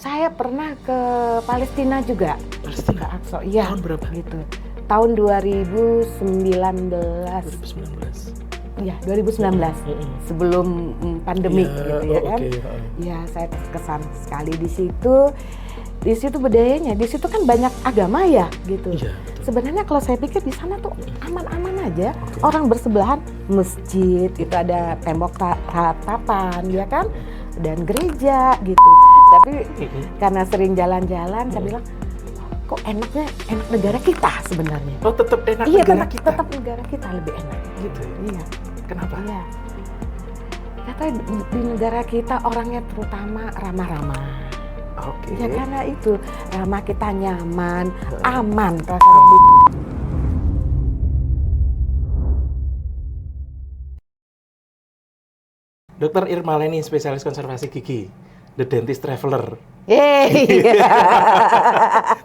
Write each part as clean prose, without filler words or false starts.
Saya pernah ke Palestina juga. Palestina? Ke Aqsa, iya. Tahun berapa? Gitu. Tahun 2019. 2019. Iya, 2019. Sebelum pandemi gitu ya kan. Iya, saya kesan sekali di situ. Di situ budayanya, di situ kan banyak agama ya gitu. Iya, sebenarnya kalau saya pikir di sana tuh aman-aman aja. Orang bersebelahan masjid, itu ada tembok ratapan ya kan, dan gereja gitu. Tapi karena sering jalan-jalan, saya bilang kok enaknya enak negara kita sebenarnya. Oh, tetap enak iya, negara kita. Tetap negara kita lebih enak. Gitu. Iya. Kenapa? Iya. Katanya di negara kita orangnya terutama ramah-ramah. Oke. Ya karena itu ramah, kita nyaman, aman rasanya. Dokter Irma Leni, spesialis konservasi gigi, The Dentist Traveler. Iya.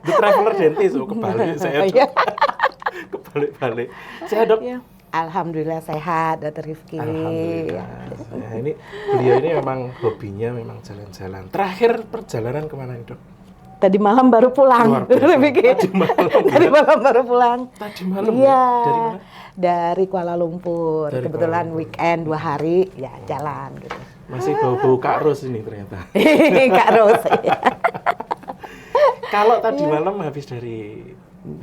The Traveler Dentist, kebalik saya. Kebalik-balik. Sehat dok? Ya. Alhamdulillah sehat, Dr. Rifki. Alhamdulillah. Nah, ini beliau ini memang hobinya memang jalan-jalan. Terakhir perjalanan kemana nih dok? Tadi malam baru pulang. Tadi malam baru pulang. Tadi malam. Iya. Dari mana? Dari Kuala Lumpur. Kebetulan weekend 2 hari ya jalan gitu. Masih bau-bau Kak Ros ini ternyata. Kak Ros. Kalau tadi malam habis dari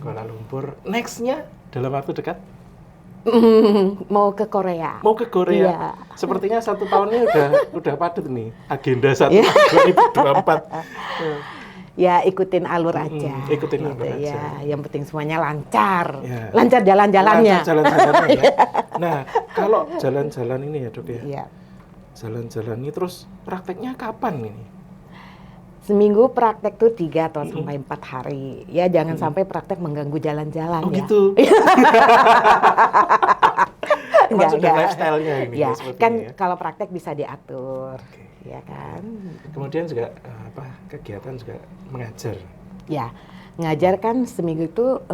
Kuala Lumpur, next-nya dalam waktu dekat? Mau ke Korea. Mau ke Korea. Iya. Sepertinya 1 tahunnya udah padat nih. Agenda 2024. Ya ikutin alur aja. Ikutin alur aja. Ya, yang penting semuanya lancar. Ya. Lancar jalan-jalannya. Lancar jalan-jalannya ya. Nah, kalau jalan-jalan ini ya dok ya. Iya. Jalan-jalan ini terus prakteknya kapan ini? Seminggu praktek tuh 3 atau sampai 4 hari. Ya jangan sampai praktek mengganggu jalan-jalan ya. Gitu. Maksud lifestyle-nya ini. Ya, kan ya. kalau praktek bisa diatur. Ya kan. Kemudian juga kegiatan juga mengajar. Ya, ngajar kan seminggu itu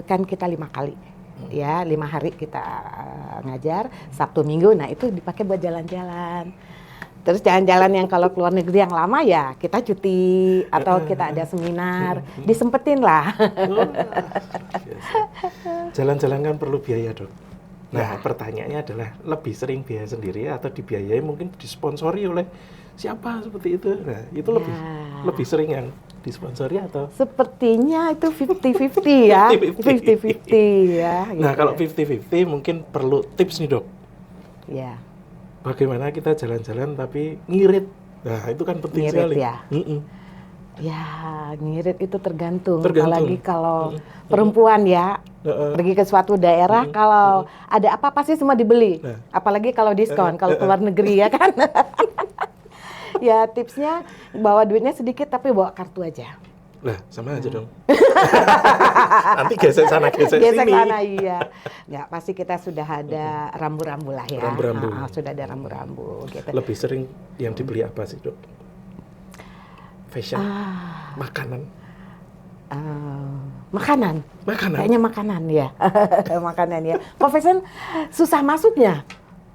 kan kita 5 kali. Ya, 5 hari kita ngajar, Sabtu Minggu. Nah, itu dipakai buat jalan-jalan. Terus jalan-jalan yang kalau keluar negeri yang lama ya kita cuti atau kita ada seminar, disempetin lah. Jalan-jalan kan perlu biaya dok. Nah pertanyaannya adalah lebih sering biaya sendiri atau dibiayai mungkin disponsori oleh siapa seperti itu. Nah itu lebih sering yang disponsori atau? Sepertinya itu 50-50 ya. 50-50 ya. Nah gitu. Kalau 50-50 mungkin perlu tips nih dok. Ya. Bagaimana kita jalan-jalan tapi ngirit. Nah, itu kan penting ngirit sekali. Ya. Ya, ngirit itu tergantung. Apalagi kalau perempuan ya, pergi ke suatu daerah, kalau ada apa-apa sih semua dibeli. Apalagi kalau diskon, kalau keluar negeri ya kan. Ya, tipsnya bawa duitnya sedikit tapi bawa kartu aja. Lah, sama aja dong. Nanti gesek sana, gesek sini. Gesek sana, iya. Nggak, pasti kita sudah ada rambu-rambu lah ya. Rambu-rambu. Sudah ada rambu-rambu gitu. Lebih sering yang dibeli apa sih, dok? Fashion? Makanan? Makanan. Makanan? Kayaknya makanan ya. Makanan ya. Kalau fashion susah masuknya.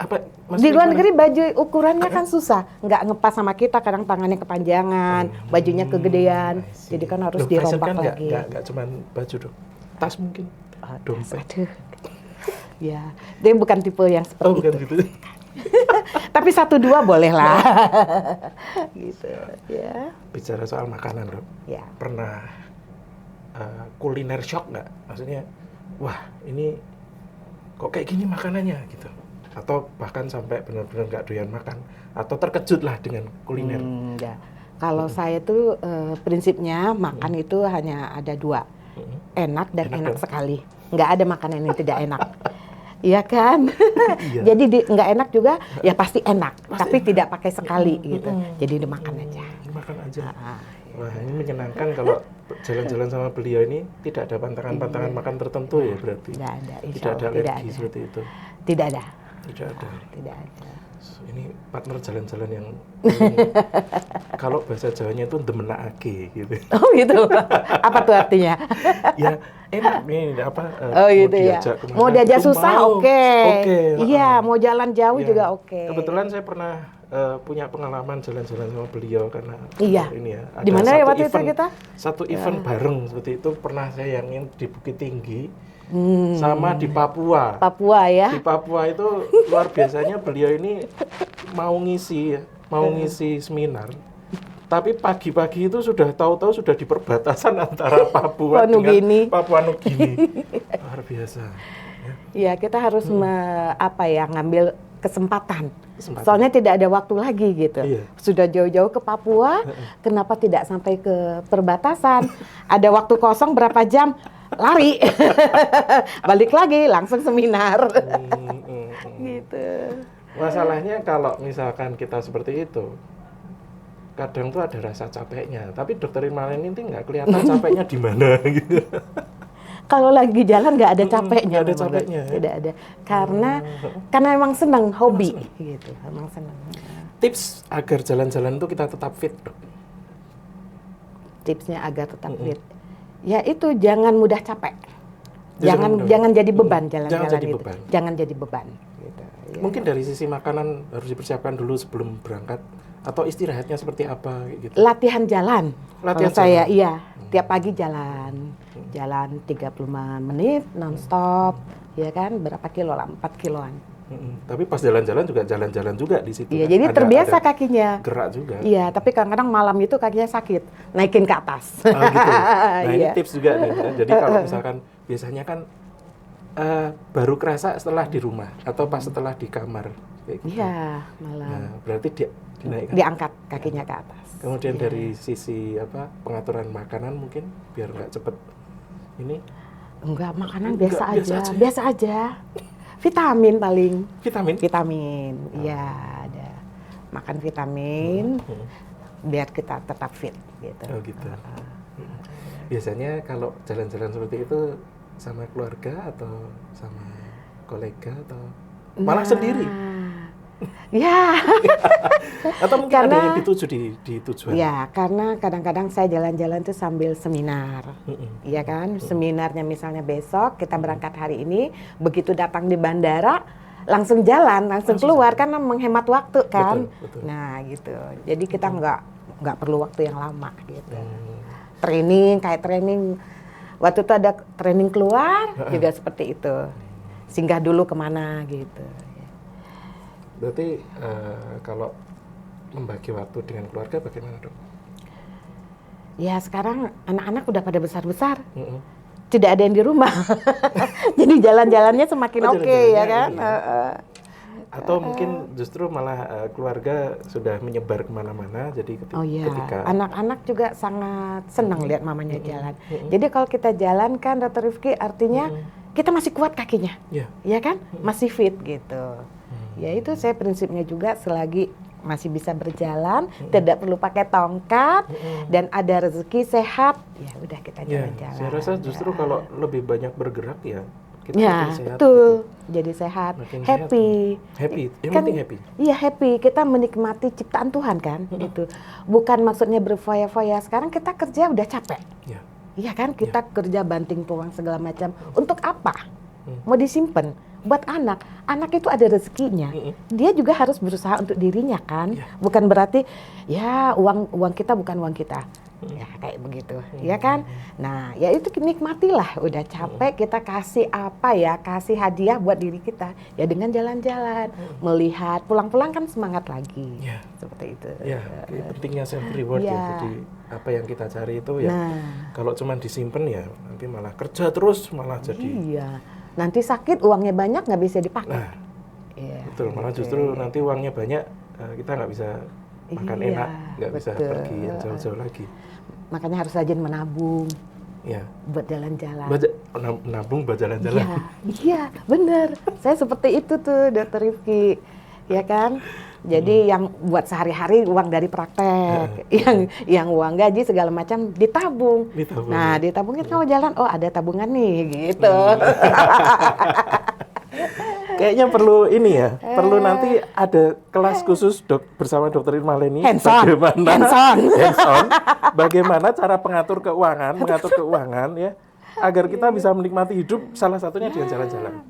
Apa? Di luar negeri baju ukurannya kan susah, nggak ngepas sama kita, kadang tangannya kepanjangan, bajunya kegedean, jadi kan harus dirombak kan lagi. Nggak cuma baju dong, tas mungkin, dompet. Aduh. Ya, dia bukan tipe yang seperti itu. Bukan gitu. Tapi 1-2 boleh lah. Gitu, ya. Bicara soal makanan dok, ya. Pernah kuliner shock nggak? Maksudnya, wah ini kok kayak gini makanannya gitu. Atau bahkan sampai benar-benar nggak doyan makan atau terkejut lah dengan kuliner. Ya. Kalau saya tuh prinsipnya makan itu hanya ada 2, enak dan enak sekali. Nggak ada makanan yang tidak enak. Iya kan? Iya. Jadi nggak enak juga ya pasti enak, tapi tidak pakai sekali gitu. Jadi dimakan aja. Dimakan aja. Wah ini menyenangkan kalau jalan-jalan sama beliau ini tidak ada pantangan-pantangan makan tertentu ya berarti. Tidak ada. Tidak ada alergi seperti itu. Tidak ada. Tidak ada. Tidak ada. Ini partner jalan-jalan yang kalau bahasa Jawanya itu demenake gitu. Oh gitu. Apa tuh artinya? Ya enak nih apa gitu ya. Mau diajak susah oke. Iya, mau jalan jauh juga oke. Kebetulan saya pernah punya pengalaman jalan-jalan sama beliau karena ini ya. Di mana ya waktu itu kita? Satu event bareng seperti itu pernah saya yang di Bukit Tinggi sama di Papua. Papua ya. Di Papua itu luar biasanya beliau ini mau ngisi seminar. Tapi pagi-pagi itu sudah tahu-tahu sudah di perbatasan antara Papua dengan Papua Nugini. Luar biasa. Ya, kita harus ngambil kesempatan. Soalnya tidak ada waktu lagi gitu. Iya. Sudah jauh-jauh ke Papua, kenapa tidak sampai ke perbatasan? Ada waktu kosong berapa jam? Lari. Balik lagi langsung seminar. Gitu. Masalahnya kalau misalkan kita seperti itu, kadang tuh ada rasa capeknya, tapi Dokter Irmaleni ini nggak kelihatan capeknya di mana gitu. Kalau lagi jalan nggak ada capeknya. Nggak ada capeknya. Tidak ada. Karena emang senang, hobi gitu. Emang senang. Tips agar jalan-jalan itu kita tetap fit, Dok. Tipsnya agar tetap fit. Ya itu jangan mudah capek. Jangan jadi beban jalan-jalan itu. Jangan jadi beban. Gitu. Ya. Mungkin dari sisi makanan harus dipersiapkan dulu sebelum berangkat. Atau istirahatnya seperti apa gitu? Latihan jalan. Kalau saya tiap pagi jalan 35 menit non-stop, ya kan, berapa kilo lah, 4 kiloan. Tapi pas jalan-jalan juga di situ. Iya, kan? Jadi terbiasa kakinya. Gerak juga. Iya, tapi kadang-kadang malam itu kakinya sakit, naikin ke atas. Oh, gitu. Nah ini tips juga nih. Jadi kalau misalkan biasanya kan baru kerasa setelah di rumah atau pas setelah di kamar. Iya, malam. Nah, berarti diangkat kakinya ke atas. Kemudian dari sisi pengaturan makanan mungkin biar nggak cepet ini. Enggak, makanan biasa aja. Vitamin paling. Vitamin. Iya, ada. Makan vitamin biar kita tetap fit gitu. Oh gitu. Biasanya kalau jalan-jalan seperti itu sama keluarga atau sama kolega atau malah sendiri? Ya. Atau mungkin ada yang dituju di tujuan? Ya, karena kadang-kadang saya jalan-jalan tuh sambil seminar. Iya kan? Seminarnya misalnya besok, kita berangkat hari ini, begitu datang di bandara, langsung jalan, langsung keluar, karena menghemat waktu kan. Betul. Nah gitu. Jadi kita nggak perlu waktu yang lama gitu. Training, waktu itu ada training keluar, juga seperti itu. Singgah dulu kemana gitu. Berarti kalau membagi waktu dengan keluarga bagaimana, Dok? Ya sekarang anak-anak udah pada besar-besar, tidak ada yang di rumah, jadi jalan-jalannya semakin oke, ya kan? Iya. Atau mungkin justru malah keluarga sudah menyebar kemana-mana, jadi ketika anak-anak juga sangat senang lihat mamanya jalan. Jadi kalau kita jalan kan, Dr. Rifki, artinya kita masih kuat kakinya, ya kan? Masih fit gitu. Ya itu saya prinsipnya juga, selagi masih bisa berjalan, tidak perlu pakai tongkat, dan ada rezeki sehat, ya udah kita jalan-jalan. Saya rasa justru kalau lebih banyak bergerak ya kita makin sehat. Betul, gitu. Jadi sehat, happy. Yang penting happy. Iya happy, kita menikmati ciptaan Tuhan kan, itu. Bukan maksudnya berfoya-foya. Sekarang kita kerja udah capek. Iya kan, kita kerja banting tulang segala macam. Untuk apa? Mau disimpan? Buat anak itu ada rezekinya. Dia juga harus berusaha untuk dirinya kan. Bukan berarti ya uang kita bukan uang kita. Ya kayak begitu, ya kan? Nah, ya itu nikmatilah. Udah capek kita kasih kasih hadiah buat diri kita. Ya dengan jalan-jalan, melihat, pulang-pulang kan semangat lagi. Seperti itu. Ya, pentingnya self reward ya. Jadi apa yang kita cari itu ya. Kalau cuma disimpan ya nanti malah kerja terus malah jadi. Iya. Nanti sakit, uangnya banyak, nggak bisa dipakai. Nah, betul. Malah justru nanti uangnya banyak, kita nggak bisa makan enak, nggak bisa pergi yang jauh-jauh lagi. Makanya harus rajin menabung, buat jalan-jalan. Menabung buat jalan-jalan. Iya, bener. Saya seperti itu tuh, Dr. Rifki, ya kan? Jadi yang buat sehari-hari uang dari praktek, yang uang gaji segala macam ditabung. Nah, ditabungin kalau jalan, oh ada tabungan nih, gitu. Kayaknya perlu ini ya, perlu nanti ada kelas khusus bersama Dokter Irmaleni. Bagaimana cara mengatur keuangan ya, agar kita bisa menikmati hidup, salah satunya dengan jalan-jalan.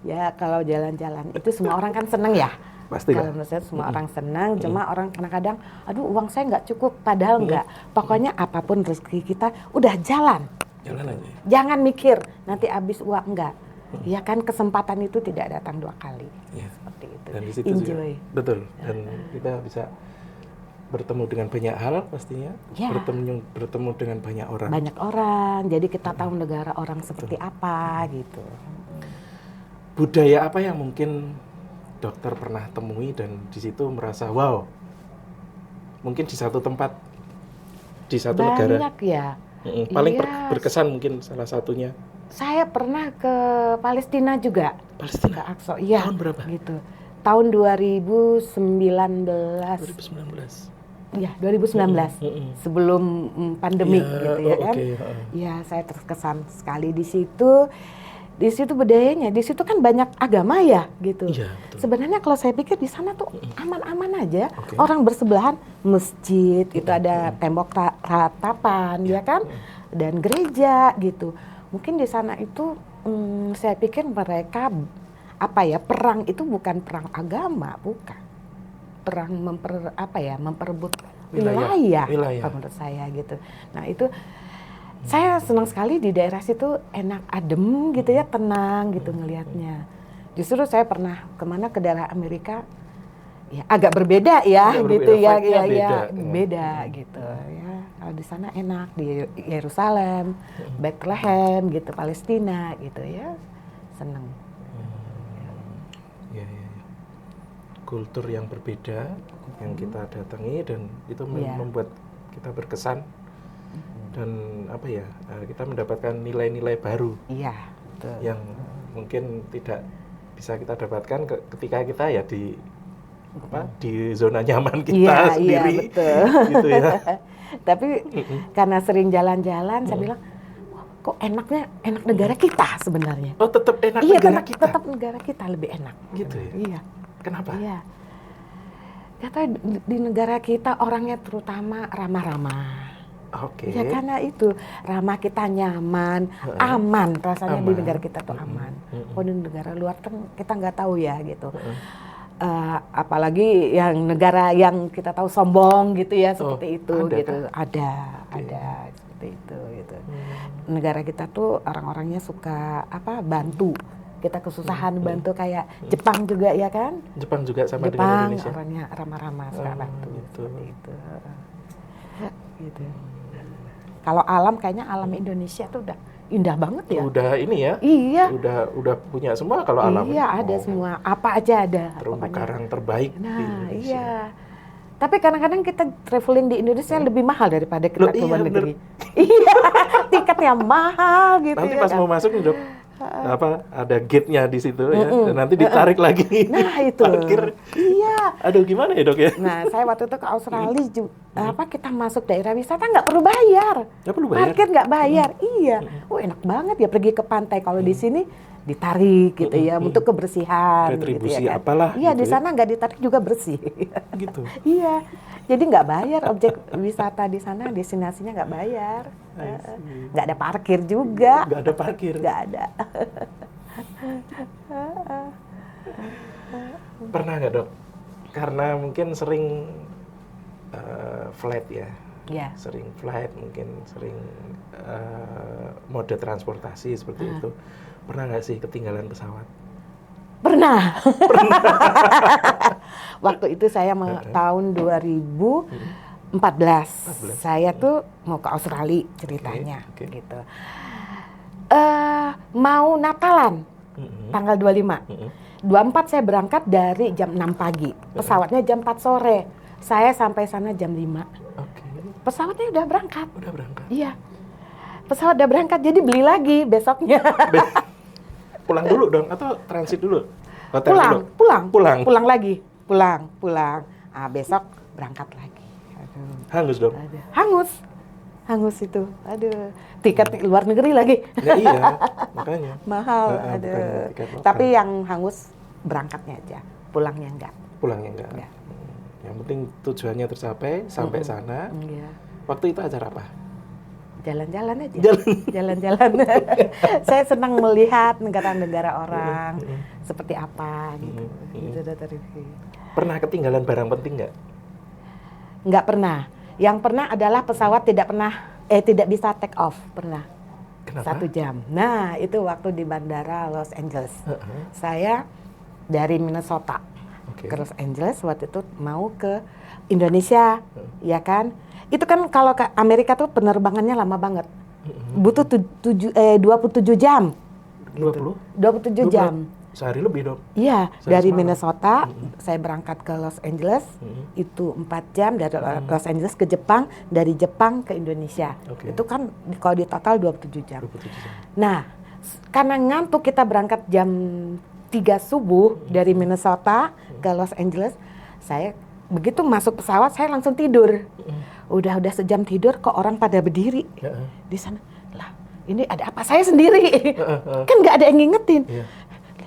Ya kalau jalan-jalan itu semua orang kan seneng ya. Pasti Kalau menurut saya semua orang senang, cuma orang kadang-kadang, aduh uang saya nggak cukup, padahal nggak. Pokoknya apapun rezeki kita, udah jalan. Jalan aja. Jangan mikir nanti habis uang, enggak. Ya kan kesempatan itu tidak datang 2 kali. Ya. Seperti itu. Dan di situ Enjoy. juga, betul. Dan kita bisa bertemu dengan banyak hal pastinya. Ya. Bertemu dengan banyak orang. Banyak orang, jadi kita tahu negara orang seperti apa gitu. Budaya apa yang mungkin dokter pernah temui dan di situ merasa wow, mungkin di satu tempat, di satu negara. Banyak ya. Paling berkesan mungkin salah satunya. Saya pernah ke Palestina juga. Palestina? Ke Aqsa. Iya. Tahun berapa? Gitu. Tahun 2019. 2019. Iya, 2019. Sebelum pandemi gitu ya kan. Iya, saya terkesan sekali di situ. Di situ budayanya, di situ kan banyak agama ya gitu. Iya, betul. Sebenarnya kalau saya pikir di sana tuh aman-aman aja. Orang bersebelahan masjid, itu ada tembok ratapan ya kan, dan gereja gitu. Mungkin di sana itu saya pikir mereka perang itu bukan perang agama, bukan. Perang memperebut wilayah. Menurut saya gitu. Nah, itu saya senang sekali di daerah situ, enak, adem gitu ya, tenang gitu ngelihatnya. Justru saya pernah ke daerah Amerika, ya agak berbeda ya, gitu ya, beda gitu ya. Kalau di sana enak, di Yerusalem, Bethlehem gitu, Palestina gitu ya, senang. Ya. Kultur yang berbeda yang kita datangi dan itu membuat kita berkesan. Dan kita mendapatkan nilai-nilai baru betul. Yang mungkin tidak bisa kita dapatkan ketika kita ya di zona nyaman kita sendiri. Betul. Gitu ya. Tapi karena sering jalan-jalan, saya bilang, kok enak negara kita sebenarnya. Oh, tetap enak negara kita. Tetap negara kita lebih enak. Gitu ya. Iya. Kenapa? Iya. Kata di negara kita orangnya terutama ramah-ramah. Oke. Ya karena itu ramah, kita nyaman, aman rasanya di negara kita tuh aman. Kalau di negara luar kan kita nggak tahu ya gitu. Apalagi yang negara yang kita tahu sombong gitu ya, seperti itu gitu. Ada seperti itu gitu. Negara kita tuh orang-orangnya suka bantu. Kita kesusahan bantu, kayak Jepang juga ya kan? Jepang juga sama dengan Indonesia. Jepang orangnya ramah-ramah, suka bantu gitu. Seperti itu. Gitu. Kalau alam, kayaknya alam Indonesia tuh udah indah banget ya. Udah ini ya. Iya. Udah punya semua kalau alam. Iya, ada semua. Apa aja ada. Terumbu karang terbaik di Indonesia. Iya. Tapi kadang-kadang kita traveling di Indonesia lebih mahal daripada kita ke luar negeri. Iya, tiketnya mahal gitu. Nanti pas mau masuk nih, Dok, ada gate-nya di situ ya, dan nanti ditarik lagi. Nah, itu. Parkir. Iya. Aduh, gimana ya, Dok ya? Nah, saya waktu itu ke Australia kita masuk daerah wisata nggak perlu bayar. Nggak perlu bayar. Parkir nggak bayar. Iya. Enak banget ya pergi ke pantai. Kalau di sini ditarik gitu ya, untuk kebersihan. Retribusi gitu ya kan. apalah. Iya, gitu di sana nggak ditarik juga bersih. Gitu. Iya. Jadi nggak bayar, objek wisata di sana, destinasinya nggak bayar. Nggak ada parkir juga. Nggak ada parkir. Nggak ada. Pernah nggak, Dok? Karena mungkin sering flight ya. Iya. Sering flight, mungkin sering mode transportasi seperti itu. Pernah nggak sih ketinggalan pesawat? Pernah. Waktu itu saya tahun 2014. Saya tuh mau ke Australia ceritanya gitu. Mau Natalan tanggal 25. 24 saya berangkat dari jam 6 pagi. Pesawatnya jam 4 sore. Saya sampai sana jam 5. Pesawatnya udah berangkat. Iya. Pesawat udah berangkat, jadi beli lagi besoknya. Pulang dulu dong atau transit dulu? Hotel Pulang. dulu? Pulang lagi. Pulang. Besok berangkat lagi. Aduh. Hangus dong? Hangus itu. Aduh. Tiket luar negeri lagi. Ya, iya, makanya. Mahal. Aduh. Tapi yang hangus berangkatnya aja. Pulangnya enggak. Yang penting tujuannya tercapai sampai sana. Iya. Waktu itu acara apa? Jalan-jalan aja. Jalan-jalan. Saya senang melihat negara-negara orang seperti apa gitu. Itu Dr. Rifki. Pernah ketinggalan barang penting nggak? Nggak pernah. Yang pernah adalah pesawat tidak bisa take off. Pernah. Kenapa? 1 jam. Nah, itu waktu di bandara Los Angeles. Saya dari Minnesota ke Los Angeles, waktu itu mau ke Indonesia, ya kan? Itu kan kalau ke Amerika tuh penerbangannya lama banget. Butuh 27 jam. 27 jam. Sehari lebih dong. Iya, dari Minnesota saya berangkat ke Los Angeles, itu 4 jam dari Los Angeles ke Jepang, dari Jepang ke Indonesia. Itu kan kalau di total 27 jam. Nah, karena ngantuk kita berangkat jam 3 subuh dari Minnesota ke Los Angeles, saya begitu masuk pesawat saya langsung tidur. Udah sejam tidur kok orang pada berdiri di sana. Lah, ini ada apa? Saya sendiri. Kan nggak ada yang ngingetin.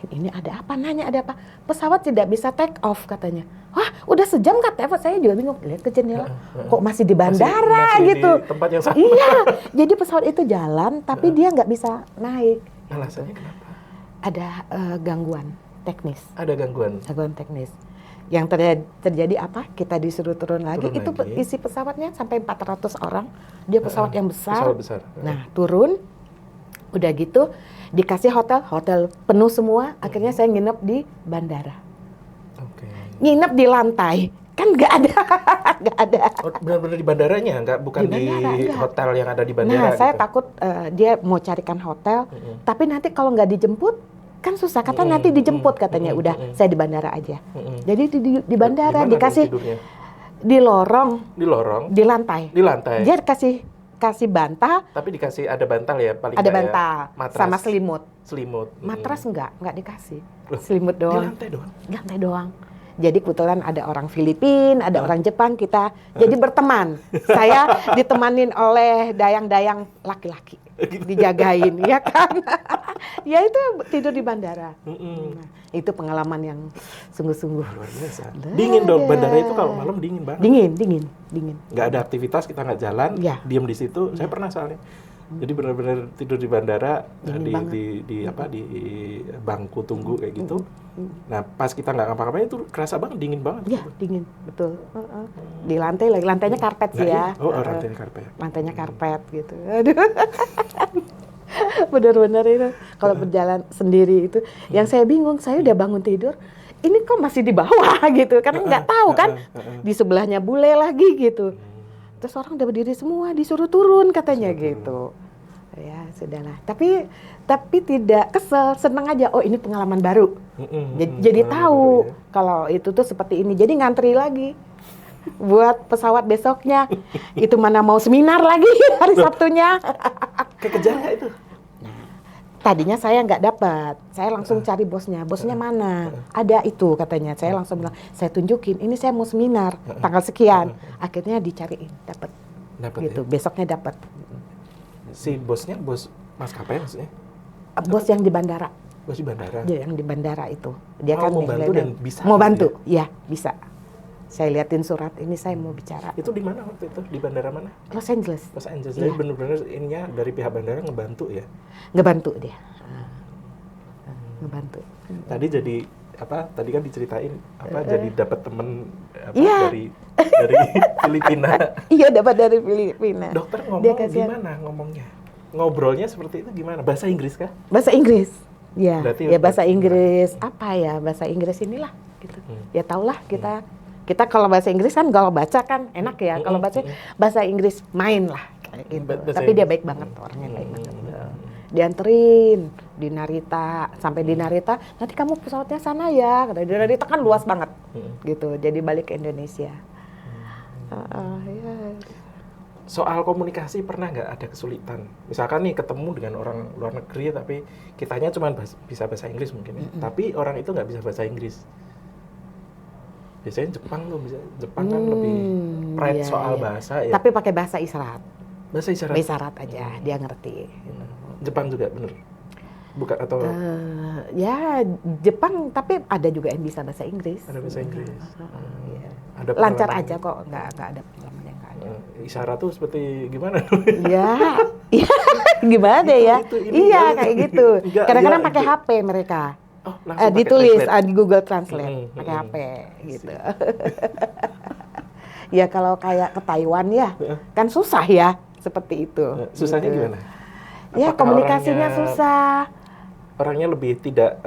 Ini ada apa? Nanya ada apa? Pesawat tidak bisa take off katanya. Wah, udah sejam katanya. Saya juga bingung. Lihat ke jendela, kok masih di bandara masih gitu. Di tempat yang sama. Iya, jadi pesawat itu jalan, tapi dia nggak bisa naik. Alasannya kenapa? Ada gangguan teknis. Ada gangguan Teknis. Yang terjadi apa? Kita disuruh turun lagi. Isi pesawatnya sampai 400 orang. Dia pesawat yang besar. Pesawat besar. Nah, turun. Udah gitu dikasih hotel penuh semua. Akhirnya saya nginep di bandara. Nginep di lantai. Kan nggak ada. Oh, benar-benar di bandaranya, bukan di hotel yang ada di bandara. Nah, saya takut dia mau carikan hotel, tapi nanti kalau nggak dijemput, kan susah. Kata nanti dijemput katanya. Udah, saya di bandara aja. Jadi di bandara dikasih di lorong, di lantai. Dia kasih bantal. Tapi dikasih ada bantal ya paling. Ada bantal matras. sama selimut. Matras enggak dikasih. Selimut doang. Di lantai doang. Jadi kebetulan ada orang Filipina, ada orang Jepang, kita jadi berteman. Saya ditemanin oleh dayang-dayang laki-laki, dijagain, ya kan? Ya itu tidur di bandara. Nah, itu pengalaman yang sungguh-sungguh luar biasa. Dingin dong, bandara itu kalau malam dingin banget. Dingin. Nggak ada aktivitas, kita nggak jalan, diam di situ. Saya pernah soalnya. Jadi benar-benar tidur di bandara di bangku tunggu kayak gitu. Nah pas kita nggak ngapa-ngapain itu kerasa banget dingin banget. Iya dingin betul. Di lantai lagi, lantainya karpet sih ya. Lantainya karpet. Lantainya karpet gitu. Aduh. Benar-benar itu kalau berjalan sendiri itu. Yang saya bingung, saya udah bangun tidur. Ini kok masih di bawah gitu, karena nggak tahu kan. Di sebelahnya bule lagi gitu. Terus orang udah berdiri semua, disuruh turun katanya gitu. Ya sudahlah. Tapi tidak kesel, senang aja. Oh ini pengalaman baru. Jadi tahu kalau itu tuh seperti ini. Jadi ngantri lagi buat pesawat besoknya. Itu mana mau seminar lagi hari Sabtunya. Kekejar nggak itu? Tadinya saya nggak dapat, saya langsung cari bosnya mana? Ada itu katanya, saya langsung bilang, saya tunjukin, ini saya mau seminar, tanggal sekian. Akhirnya dicariin, dapat gitu, ya? Besoknya dapat. Si bosnya, bos maskapai maksudnya? Bos yang di bandara. Bos di bandara? Dia yang di bandara itu. Dia kan mau bantu dan bisa? Mau bantu, ya bisa. Saya liatin surat, ini saya mau bicara. Itu di mana waktu itu? Di bandara mana? Los Angeles. Jadi benar-benar ininya dari pihak bandara ngebantu ya? Ngebantu dia. Ngebantu. Tadi jadi apa? Tadi kan diceritain jadi dapat temen dari Filipina. Iya, dapat dari Filipina. Dokter ngomong gimana ngomongnya? Ngobrolnya seperti itu gimana? Bahasa Inggris kah? Bahasa Inggris. Ya, ya bahasa Inggris. Apa ya? Bahasa Inggris inilah gitu. Ya tahulah kita kalau bahasa Inggris kan kalau baca kan enak ya. Kalau bahasa Inggris main lah kayak gitu. Tapi dia baik banget, orangnya baik banget. Dianterin di Narita, sampai di Narita, nanti kamu pesawatnya sana ya. Di Narita kan luas banget gitu. Jadi balik ke Indonesia. Ya. Soal komunikasi pernah nggak ada kesulitan? Misalkan nih ketemu dengan orang luar negeri tapi kitanya cuma bisa bahasa Inggris mungkin ya. Tapi orang itu nggak bisa bahasa Inggris. Biasanya Jepang kan lebih pride soal bahasa ya. Tapi pakai bahasa isyarat. Bahasa isyarat? Bahasa isyarat aja, dia ngerti. Jepang juga bener? Bukan atau? Ya Jepang, tapi ada juga yang bisa bahasa Inggris. Ada bahasa Inggris. Ada lancar aja kok, nggak ada pengalaman yang nggak ada. Isyarat tuh seperti gimana? Iya, gimana deh ya? Iya kayak gitu. Kadang-kadang pakai HP mereka. Oh, langsung ditulis di Google Translate pakai HP gitu. Ya kalau kayak ke Taiwan ya, kan susah ya seperti itu. Susahnya gitu. gimana? Ya komunikasinya susah. Orangnya lebih tidak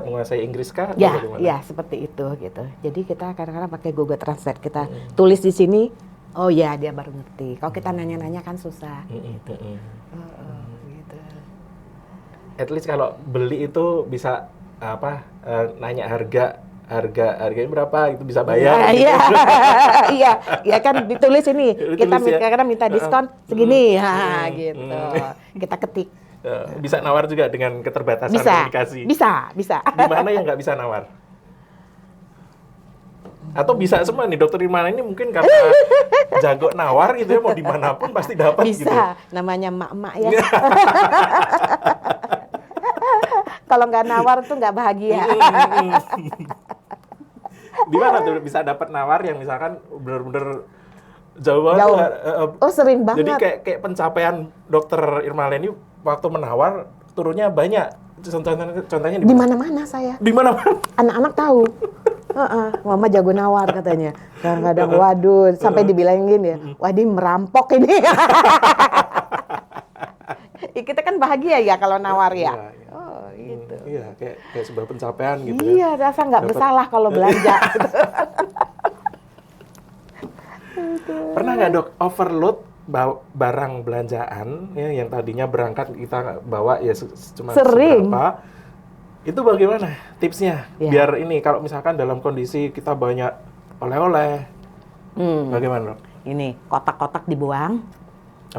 menguasai Inggris kah? Ya seperti itu gitu. Jadi kita kadang-kadang pakai Google Translate, kita tulis di sini, oh ya dia baru ngerti. Kalau kita nanya-nanya kan susah. Gitu. Gitu. At least kalau beli itu bisa nanya harganya berapa itu bisa bayar. Iya kan ditulis ini. Kita kadang-kadang minta diskon segini, gitu. Kita ketik. Bisa nawar juga dengan keterbatasan komunikasi. Bisa. Di mana yang nggak bisa nawar? Atau bisa semua nih, Dokter Irmana ini mungkin karena jago nawar gitu ya, mau dimanapun pasti dapat bisa, gitu. Namanya mak-mak ya. Kalau nggak nawar tuh nggak bahagia. Di mana tuh bisa dapat nawar yang misalkan benar-benar jauh banget? Oh sering banget. Jadi kayak pencapaian Dokter Irmana ini waktu menawar turunnya banyak. Contohnya di mana-mana saya. Di mana-mana. Anak-anak tahu. Mama jago nawar katanya. Kadang-kadang waduh sampai dibilangin ya, wah dia merampok ini. Kita kan bahagia ya kalau nawar ya. Oh gitu. Iya, kayak sebuah pencapaian gitu. Iya, rasa nggak bersalah kalau belanja. Pernah nggak Dok overload barang belanjaan ya, yang tadinya berangkat kita bawa ya cuma seberapa, itu bagaimana tipsnya biar ini kalau misalkan dalam kondisi kita banyak oleh-oleh, bagaimana Dok? Ini kotak-kotak dibuang.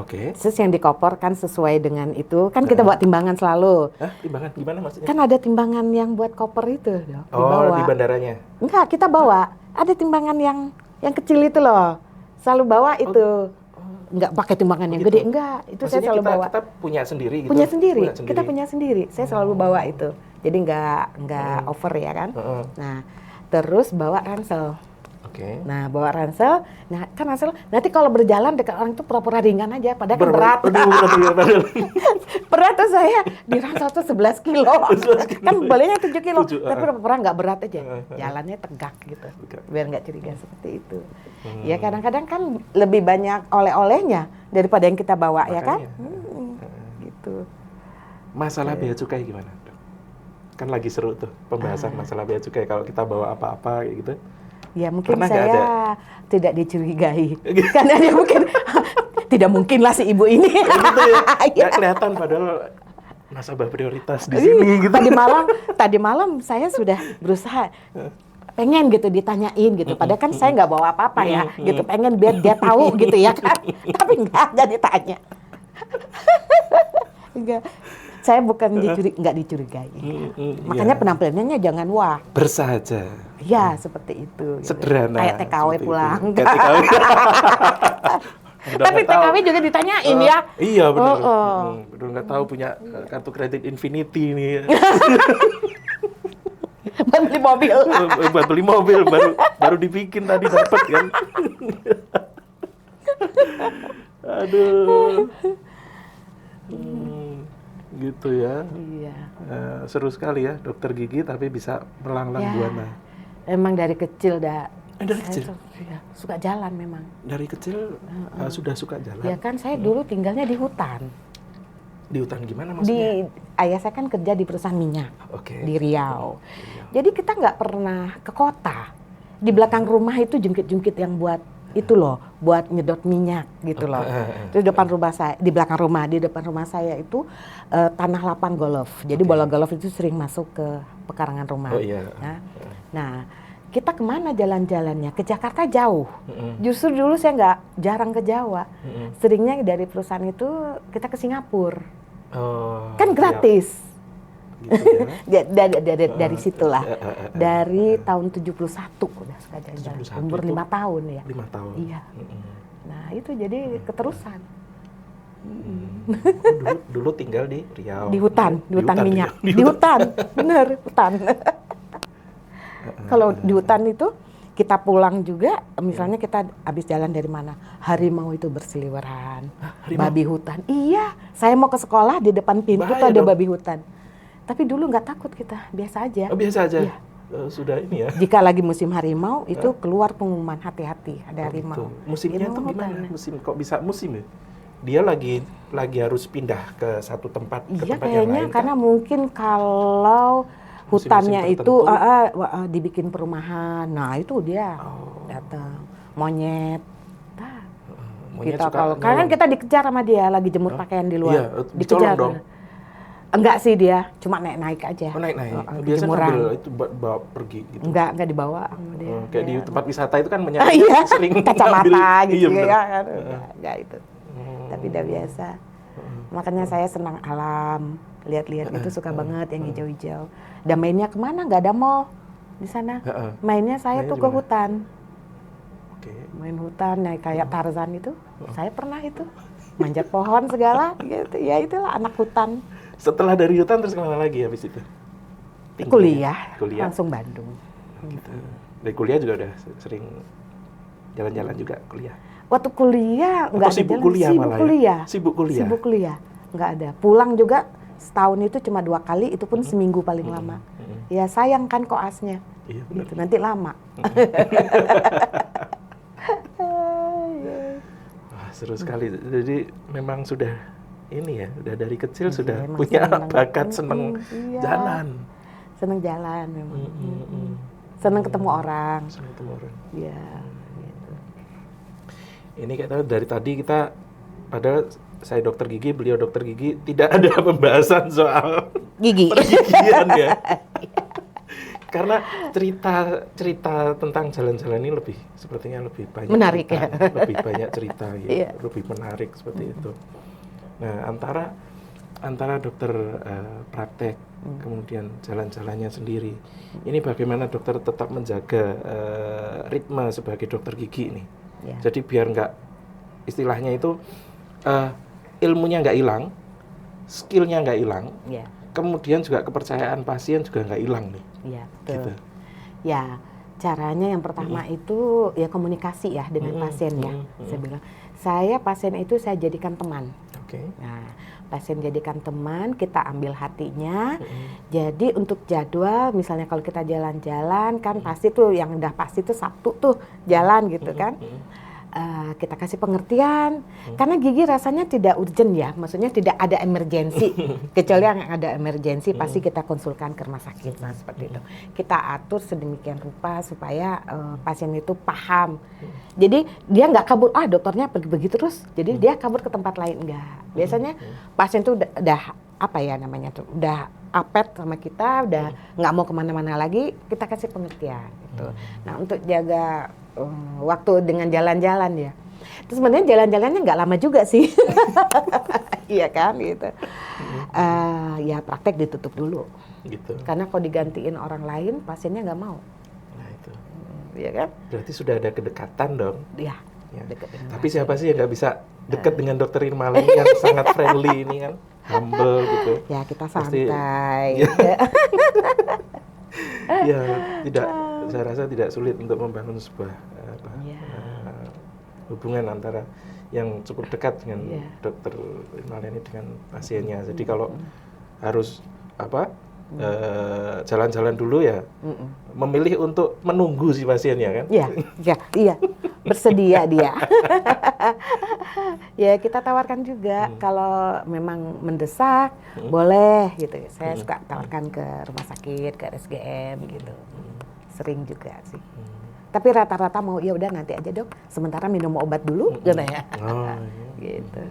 Oke. Terus yang dikoper kan sesuai dengan itu kan kita buat timbangan selalu. Timbangan gimana maksudnya? Kan ada timbangan yang buat koper itu Dok, dibawa. Di bandaranya? Enggak, kita bawa. Ada timbangan yang kecil itu loh. Selalu bawa itu. Enggak pakai timbangan yang gede, enggak. Itu maksudnya saya selalu bawa. Kita punya sendiri gitu. Punya sendiri. Kita punya sendiri. Saya selalu bawa itu. Jadi enggak over ya kan. Nah, terus bawa ransel. Oke. Nah, bawa ransel. Nah, kan ransel nanti kalau berjalan dekat orang itu pura-pura ringan aja, padahal kan berat. Berat tuh saya di ransel tuh 11 kilo. Kan bolehnya 7 kilo, tapi pura-pura nggak berat aja. Jalannya tegak gitu. Biar nggak curiga seperti itu. Ya kadang-kadang kan lebih banyak oleh-olehnya daripada yang kita bawa. Makanya. Ya kan? Gitu. Masalah bea cukai gimana? Kan lagi seru tuh pembahasan masalah bea cukai kalau kita bawa apa-apa kayak gitu. Ya mungkin saya tidak dicurigai. Karena dia mungkin tidak mungkinlah si ibu ini. Gitu ya. Nggak kelihatan padahal nasabah prioritas di sini gitu. Tadi malam saya sudah berusaha pengen gitu ditanyain gitu. Padahal kan saya nggak bawa apa-apa ya. Gitu pengen biar dia tahu gitu ya kan. Tapi nggak ada ditanya. Enggak. Saya bukan nggak dicurigai. Makanya penampilannya jangan wah. Bersahaja. Ya, seperti itu. Sederhana. Kayak TKW pulang. Tapi TKW juga ditanyain ya. Iya benar. Udah nggak tahu punya kartu kredit Infinity nih. Buat beli mobil. Buat beli mobil baru dibikin tadi dapat kan. Aduh. Gitu ya. Iya. Seru sekali ya dokter gigi tapi bisa melanglang buana. Emang dari kecil dari kecil? Suka jalan memang. Dari kecil sudah suka jalan? Ya kan saya dulu tinggalnya di hutan. Di hutan gimana maksudnya? Ayah saya kan kerja di perusahaan minyak di Riau. Jadi kita nggak pernah ke kota. Di belakang rumah itu jungkit-jungkit yang buat itu loh, buat nyedot minyak gitu loh. Terus di belakang rumah, di depan rumah saya itu tanah lapang golf. Jadi bola golf itu sering masuk ke pekarangan rumah. Nah, kita kemana jalan-jalannya? Ke Jakarta jauh. Justru dulu saya jarang ke Jawa. Seringnya dari perusahaan itu kita ke Singapura. Kan gratis. Gitu ya? Dari situlah. Dari tahun 71 udah suka jalan-jalan. Umur 5 tahun ya. 5 tahun. Iya. Nah itu jadi keterusan. Dulu tinggal di Riau. Di hutan minyak. Di hutan, bener hutan. Kalau di hutan itu kita pulang juga, misalnya kita habis jalan dari mana, harimau itu berseliweran, babi hutan. Iya, saya mau ke sekolah di depan pintu tuh ada babi hutan. Tapi dulu nggak takut kita, biasa aja. Oh, biasa aja. Iya. Sudah ini ya. Jika lagi musim harimau itu keluar pengumuman hati-hati ada harimau. Musimnya itu gimana? Musim kok bisa musim ya? Dia lagi harus pindah ke satu tempat ke tempat yang lain. Karena mungkin kalau hutannya itu dibikin perumahan. Nah, itu dia datang monyet. Monyet kita kalau kan kita dikejar sama dia lagi jemur pakaian di luar. Iya, dikejar dong. Enggak sih dia, cuma naik aja. Oh, naik. Biasanya ngambil itu bawa pergi gitu. Enggak dibawa sama dia. Kayak di tempat wisata itu kan menyari sering kacamata gitu iya, ya kan. Enggak itu. Tapi udah biasa. Makanya saya senang alam, lihat-lihat itu suka banget yang hijau-hijau. Dan mainnya kemana? Nggak ada mall di sana. Mainnya saya tuh ke hutan. Main hutan, kayak Tarzan itu. Saya pernah itu. Manjat pohon segala gitu. Ya itulah anak hutan. Setelah dari hutan terus kemana lagi habis itu? Kuliah. Langsung Bandung. Gitu. Dari kuliah juga udah sering jalan-jalan juga kuliah. Waktu kuliah nggak ada sibuk jalan, kuliah malah ya? Sibuk kuliah, nggak ada. Pulang juga setahun itu cuma 2 kali, itu pun seminggu paling lama. Ya sayang kan koasnya, gitu, nanti lama. Wah, seru sekali. Jadi memang sudah ini ya, udah dari kecil sudah punya bakat seneng jalan. Seneng jalan memang. Seneng ketemu orang. Ya. Ini kayak tahu dari tadi kita, padahal saya dokter gigi, beliau dokter gigi, tidak ada pembahasan soal gigi pergigian ya. Karena cerita tentang jalan-jalan ini sepertinya lebih banyak menarik cerita, lebih banyak cerita ya, lebih menarik seperti itu. Nah, antara dokter praktek kemudian jalan-jalannya sendiri, ini bagaimana dokter tetap menjaga ritme sebagai dokter gigi ini? Ya. Jadi biar nggak, istilahnya itu ilmunya nggak hilang, skillnya nggak hilang, kemudian juga kepercayaan pasien juga nggak hilang nih. Iya, betul. Gitu. Ya, caranya yang pertama itu ya komunikasi ya dengan pasien ya. Saya bilang, pasien itu saya jadikan teman. Nah, pasien jadikan teman, kita ambil hatinya. Jadi untuk jadwal, misalnya kalau kita jalan-jalan kan pasti tuh yang udah pasti tuh Sabtu tuh jalan gitu kan. Kita kasih pengertian, karena gigi rasanya tidak urgent ya, maksudnya tidak ada emergensi. Kecuali yang ada emergensi pasti kita konsulkan ke rumah sakit, nah seperti itu. Kita atur sedemikian rupa supaya pasien itu paham. Jadi dia nggak kabur, dokternya pergi terus, jadi dia kabur ke tempat lain, enggak. Biasanya pasien tuh udah apa ya namanya tuh, udah apet sama kita, udah nggak mau kemana-mana lagi, kita kasih pengertian gitu. Nah untuk jaga waktu dengan jalan-jalan ya. Terus sebenarnya jalan-jalannya nggak lama juga sih. Iya kan gitu. Ya praktek ditutup dulu. Gitu. Karena kalau digantiin orang lain pasiennya nggak mau. Nah itu. Iya kan? Berarti sudah ada kedekatan dong. Iya. Ya. Tapi siapa sih yang nggak bisa dekat dengan dokter Irma ini yang sangat friendly ini kan, humble gitu. Ya kita santai. Ya tidak. Saya rasa tidak sulit untuk membangun sebuah hubungan antara yang cukup dekat dengan dokter Irma ini dengan pasiennya. Jadi kalau harus jalan-jalan dulu ya, memilih untuk menunggu si pasiennya kan? Iya, bersedia dia. Ya kita tawarkan juga kalau memang mendesak boleh gitu. Saya suka tawarkan ke rumah sakit, ke RSGM gitu. Sering juga sih. Tapi rata-rata mau ya udah nanti aja dok. Sementara minum obat dulu, gitu ya. Gitu.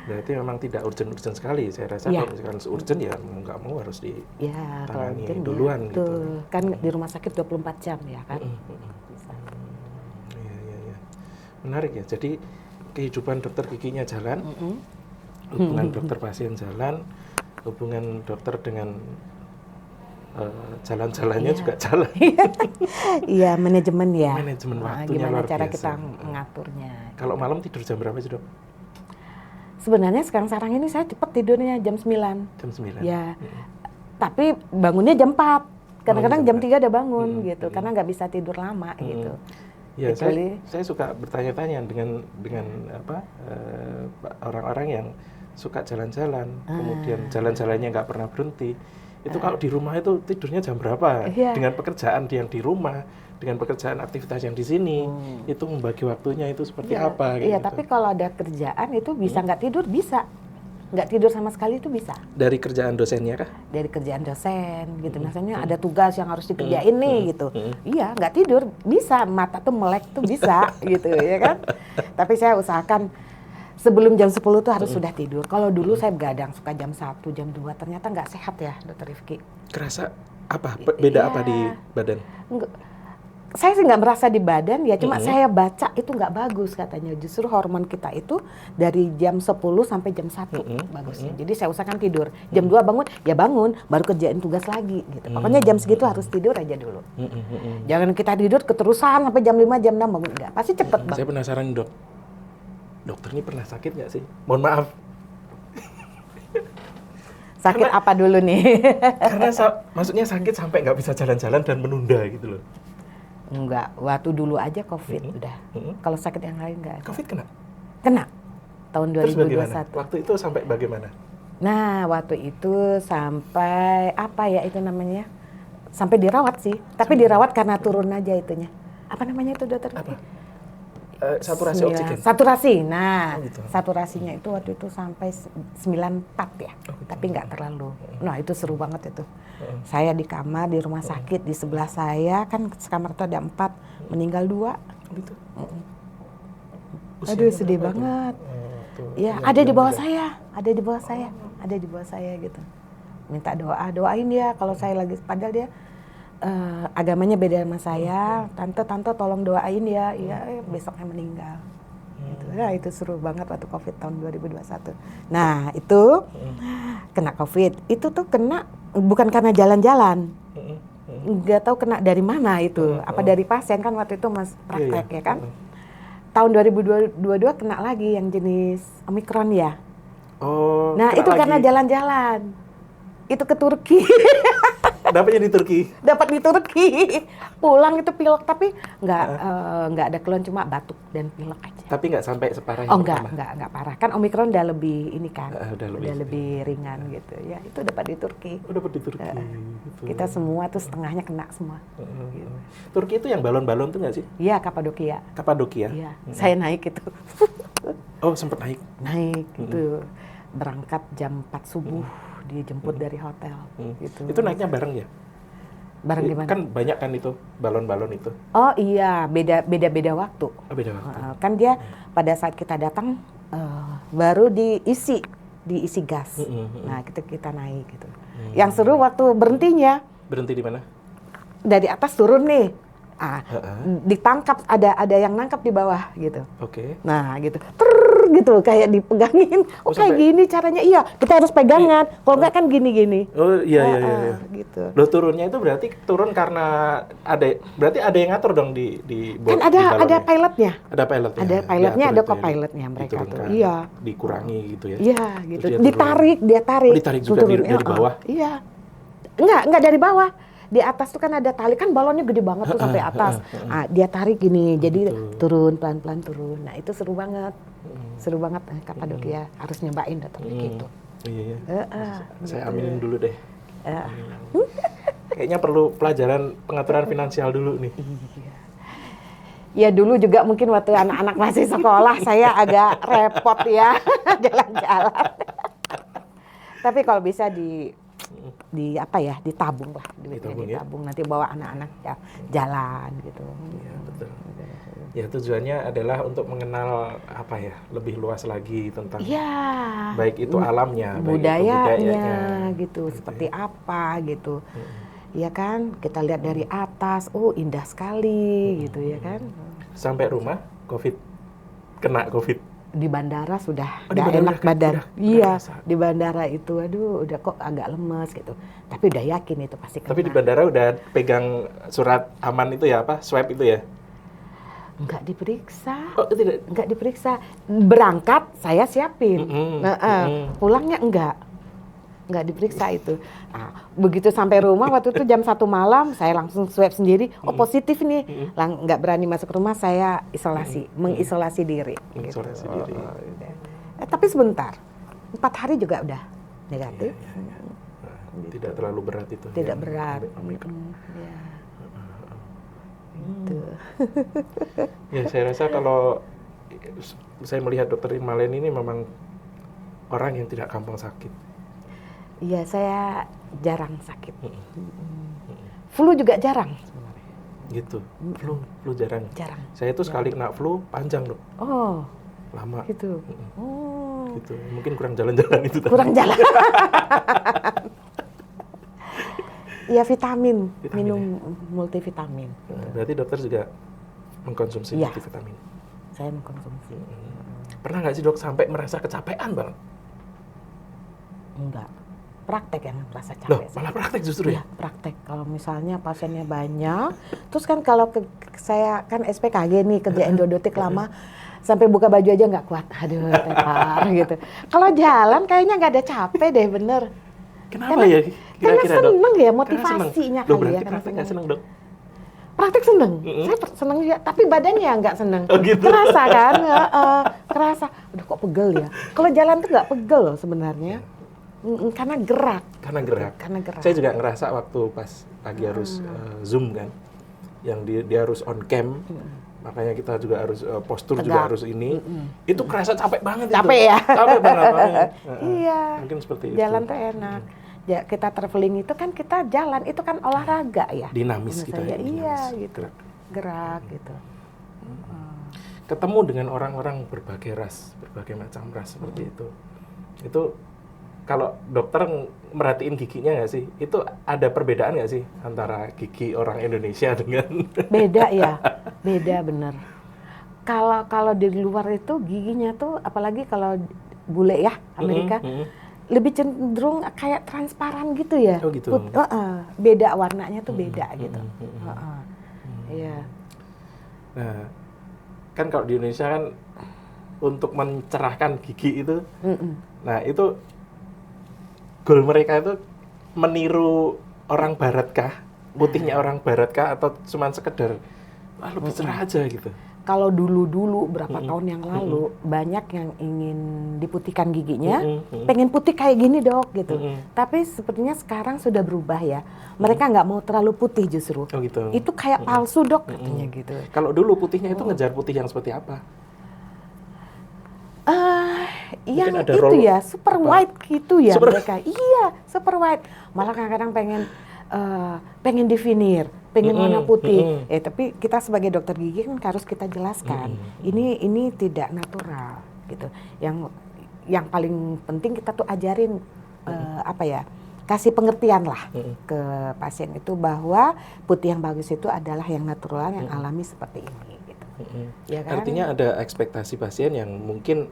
Berarti memang tidak urgent sekali. Saya rasa kalau misalkan urgent ya mau nggak mau harus ditangani duluan gitu. Kan di rumah sakit 24 jam ya kan. Iya. Menarik ya. Jadi kehidupan dokter giginya jalan, hubungan dokter pasien jalan, hubungan dokter dengan jalan-jalannya juga jalan. Iya, manajemen ya. Manajemen waktunya gimana luar cara biasa. kita mengaturnya. Kalau malam tidur jam berapa sih dok? Sebenarnya sekarang ini saya cepat tidurnya jam 9. Jam 9? Ya, tapi bangunnya jam 4. Kadang-kadang jam 3 udah bangun gitu, karena nggak bisa tidur lama gitu. Ya, saya suka bertanya-tanya dengan orang-orang yang suka jalan-jalan, kemudian jalan-jalannya nggak pernah berhenti. Itu kalau di rumah itu tidurnya jam berapa? Dengan pekerjaan yang di rumah, dengan pekerjaan aktivitas yang di sini, itu membagi waktunya itu seperti apa? Iya, gitu. tapi kalau ada kerjaan itu bisa nggak tidur, bisa. Nggak tidur sama sekali itu bisa. Dari kerjaan dosennya kah? Dari kerjaan dosen gitu, misalnya ada tugas yang harus dikerjain nih gitu. Iya, nggak tidur bisa, mata tuh melek tuh bisa gitu ya kan. Tapi saya usahakan sebelum jam 10 tuh harus sudah tidur. Kalau dulu saya begadang suka jam 1, jam 2, ternyata nggak sehat ya, Dokter Rifki. Kerasa apa? Beda apa di badan? Saya sih nggak merasa di badan ya, cuma saya baca itu nggak bagus katanya. Justru hormon kita itu dari jam 10 sampai jam 1 bagusnya. Jadi saya usahakan tidur. Jam 2 bangun, ya bangun, baru kerjain tugas lagi gitu. Pokoknya jam segitu harus tidur aja dulu. Jangan kita tidur keterusan sampai jam 5, jam 6 bangun. Enggak, pasti cepet banget. Saya penasaran Dok. Dokter ini pernah sakit nggak sih? Mohon maaf. Sakit apa dulu nih? Karena maksudnya sakit sampai nggak bisa jalan-jalan dan menunda gitu loh. Enggak, waktu dulu aja COVID udah. Kalau sakit yang lain enggak ada. COVID kena? Kena. Tahun 2021. Terus bagaimana? Waktu itu sampai bagaimana? Nah, waktu itu sampai apa ya itu namanya? Sampai dirawat sih. Tapi dirawat karena turun aja itunya. Apa namanya itu dokter? Apa? Saturasi oksigen? Saturasi. Nah, gitu. saturasinya itu waktu itu sampai 94 ya. Gitu. Tapi nggak terlalu. Nah, itu seru banget itu. Saya di kamar, di rumah sakit, di sebelah saya, kan sekamar itu ada 4, meninggal 2. Gitu. Aduh, sedih banget. Ya, ada di bawah saya, ada di bawah saya, ada di bawah saya gitu. Minta doain dia kalau saya lagi, padahal dia agamanya beda sama saya. Tante tolong doain ya, iya besoknya meninggal. Gitu. Nah, itu seru banget waktu COVID tahun 2021. Nah, itu kena COVID. Itu tuh kena bukan karena jalan-jalan. Nggak tahu kena dari mana itu. Apa dari pasien kan waktu itu Mas praktek ya kan. Tahun 2022 kena lagi yang jenis Omikron ya. Oh. Nah, itu lagi karena jalan-jalan. Itu ke Turki. Dapatnya di Turki? Dapat di Turki. Pulang itu pilek, tapi nggak ada keluhan, cuma batuk dan pilek aja. Tapi nggak sampai separah yang pertama? Nggak parah. Kan Omikron udah lebih ini kan, udah lebih ringan gitu. Ya, itu dapat di Turki. Oh, dapat di Turki. Gitu. Kita semua tuh setengahnya kena semua. Gitu. Turki itu yang balon-balon tuh nggak sih? Iya, Kapadokia. Kapadokia? Iya, saya naik itu. Oh, sempat naik? Naik, itu. Berangkat jam 4 subuh. Dijemput dari hotel gitu. Itu naiknya bareng ya? Bareng di mana? Kan banyak kan itu balon-balon itu. Oh iya, beda waktu. Oh, beda waktu. Kan dia pada saat kita datang baru diisi gas. Nah, kita naik gitu. Yang seru waktu berhentinya. Berhenti di mana? Dari atas turun nih. Ditangkap, ada yang nangkap di bawah gitu. Oke. Nah, gitu. Gitu kayak dipegangin. Oh, kayak gini caranya. Iya, kita harus pegangan. Kalau enggak kan gini-gini. Oh, iya. Gitu. Loh, turunnya itu berarti turun karena berarti ada yang ngatur dong di kan ada pilotnya. Ada pilotnya. Ada pilotnya, ada co-pilotnya mereka tuh. Iya. Dikurangi gitu ya. Iya, gitu. Dia tarik. Oh, ditarik juga dari bawah. Iya. Enggak dari bawah. Di atas tuh kan ada tali, kan balonnya gede banget tuh sampai atas. Dia tarik gini, jadi turun pelan-pelan turun. Nah, itu seru banget. Seru banget Kapadokia, harus nyobain datang gitu. Iya. Saya aminin dulu deh. Kayaknya perlu pelajaran pengaturan finansial dulu nih. Ya dulu juga mungkin waktu anak-anak masih sekolah saya agak repot ya jalan-jalan. Tapi kalau bisa ditabung lah, ditabung nanti bawa anak-anak ya jalan gitu. Iya, betul. Ya, tujuannya adalah untuk mengenal lebih luas lagi tentang baik itu alamnya, budayanya gitu, seperti apa gitu. Ya kan, kita lihat dari atas, indah sekali gitu ya kan. Sampai rumah kena COVID. Di bandara sudah nggak enak badan. Iya, di bandara itu aduh udah kok agak lemes gitu. Tapi udah yakin itu pasti kena. Tapi di bandara udah pegang surat aman itu ya, swab itu ya? Enggak diperiksa. Oh, tidak. Enggak diperiksa. Berangkat saya siapin. Pulangnya enggak nggak diperiksa itu. Nah, begitu sampai rumah waktu itu jam 1 malam, saya langsung swab sendiri, positif nih. Nggak berani masuk rumah, saya isolasi, mengisolasi diri. Mengisolasi gitu. diri. Tapi sebentar, 4 hari juga udah negatif. Nah, tidak terlalu berat itu. Tidak berat. Ya. Gitu. Ya, saya rasa kalau saya melihat Dokter Irmalen ini memang orang yang tidak gampang sakit. Iya, saya jarang sakit. Flu juga jarang sebenarnya. Gitu. Flu jarang. Jarang. Saya itu sekali kena flu panjang, Dok. Oh. Lama. Gitu. Gitu. Mungkin kurang jalan-jalan itu tadi. Kurang jalan. Iya, vitamin, minum multivitamin. Berarti dokter juga mengkonsumsi multivitamin. Saya mengkonsumsi. Pernah nggak sih, Dok, sampai merasa kecapean banget? Enggak. Praktek yang merasa capek. Loh, malah praktek justru ya? Praktek. Kalau misalnya pasiennya banyak, terus kan kalau saya kan SPKG nih, kerja endodotik lama, sampai buka baju aja nggak kuat. Aduh, tepar gitu. Kalau jalan kayaknya nggak ada capek deh, bener. Kenapa ya? Kira-kira, Dok? Seneng ya Loh, motivasinya kali berarti ya. praktek nggak seneng, Dok? Praktek seneng. Saya seneng juga, tapi badannya nggak seneng. Oh, gitu. Kerasa kan? Kerasa. Aduh, kok pegel ya? Kalau jalan tuh nggak pegel loh sebenarnya. Karena gerak. Karena gerak. Saya juga ngerasa waktu pas lagi harus Zoom kan, yang dia harus on cam, makanya kita juga harus postur juga harus ini. Itu kerasa capek banget. Capek itu. Ya? Capek banget. Iya. Mungkin seperti itu. Jalan tuh enak. Ya, kita traveling itu kan kita jalan, itu kan olahraga ya. Dinamis gitu ya. Iya gitu. Gerak gitu. Ketemu dengan orang-orang berbagai ras, berbagai macam ras seperti itu. Itu kalau dokter merhatiin giginya nggak sih? Itu ada perbedaan nggak sih antara gigi orang Indonesia dengan? Beda ya, beda bener. Kalau di luar itu giginya tuh, apalagi kalau bule ya Amerika, lebih cenderung kayak transparan gitu ya. Oh gitu. Beda warnanya tuh beda gitu. Iya. Nah, kan kalau di Indonesia kan untuk mencerahkan gigi itu, nah itu goal mereka itu meniru orang Barat kah? Putihnya orang Barat kah? Atau cuma sekedar lebih cerah aja gitu? Kalau dulu berapa tahun yang lalu banyak yang ingin diputihkan giginya, pengen putih kayak gini, Dok, gitu. Tapi sepertinya sekarang sudah berubah ya. Mereka nggak mau terlalu putih justru. Oh gitu. Itu kayak palsu, Dok, katanya gitu. Kalau dulu putihnya itu ngejar putih yang seperti apa? Yang itu ya super white gitu ya mereka. Iya, super white. Malah kadang-kadang pengen divinir, pengen warna putih. Tapi kita sebagai dokter gigi kan harus kita jelaskan. Ini tidak natural gitu. Yang paling penting kita tuh ajarin kasih pengertian lah ke pasien itu bahwa putih yang bagus itu adalah yang natural, yang alami seperti ini gitu. Ya kan? Artinya ada ekspektasi pasien yang mungkin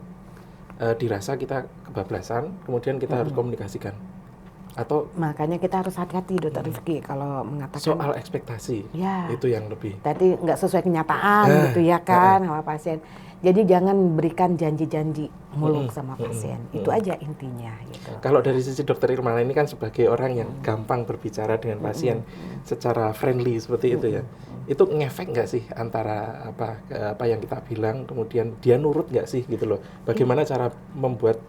dirasa kita kebablasan, kemudian kita harus komunikasikan. Atau makanya kita harus hati-hati, Dokter Rifki, kalau mengatakan soal ekspektasi. Ya. Itu yang lebih. Tadi nggak sesuai kenyataan gitu ya kan sama pasien. Jadi jangan berikan janji-janji muluk sama pasien. Itu aja intinya gitu. Kalau dari sisi Dokter Irmalen ini kan sebagai orang yang gampang berbicara dengan pasien secara friendly seperti itu ya. Itu ngefek nggak sih antara apa yang kita bilang, kemudian dia nurut nggak sih gitu loh. Bagaimana cara membuat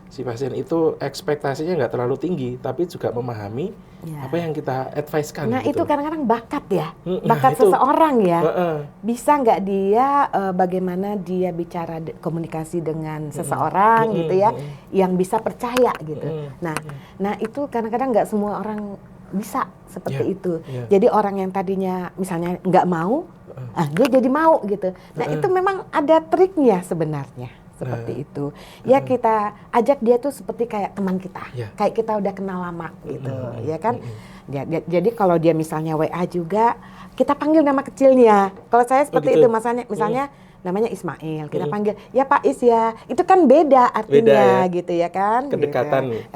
si pasien itu ekspektasinya nggak terlalu tinggi, tapi juga memahami apa yang kita advise-kan. Nah gitu. itu kadang-kadang bakat ya, bakat seseorang ya. Bisa nggak dia bagaimana dia bicara komunikasi dengan seseorang gitu ya, yang bisa percaya gitu. Nah itu kadang-kadang nggak semua orang bisa seperti itu. Jadi orang yang tadinya misalnya nggak mau, dia jadi mau gitu. Nah itu memang ada triknya sebenarnya. Seperti itu. Ya kita ajak dia tuh seperti kayak teman kita. Kayak kita udah kenal lama gitu, ya kan? Jadi kalau dia misalnya WA juga, kita panggil nama kecilnya. Kalau saya seperti itu, misalnya namanya Ismail, kita panggil, ya Pak Is ya. Itu kan beda artinya gitu ya kan? Kedekatan. Gitu.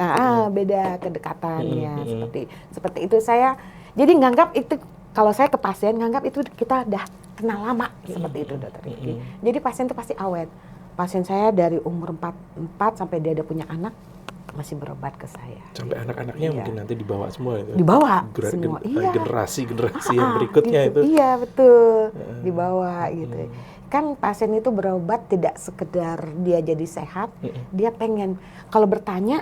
Beda kedekatannya seperti itu. Saya jadi nganggap itu, kalau saya ke pasien nganggap itu kita udah kenal lama seperti itu, Dokter Rifki. Jadi pasien itu pasti awet. Pasien saya dari umur 4 sampai dia udah punya anak, masih berobat ke saya. Sampai anak-anaknya mungkin nanti dibawa semua itu. Dibawa semua. Generasi yang berikutnya gitu. itu. Iya, betul. Dibawa gitu. Kan pasien itu berobat tidak sekedar dia jadi sehat, dia pengen kalau bertanya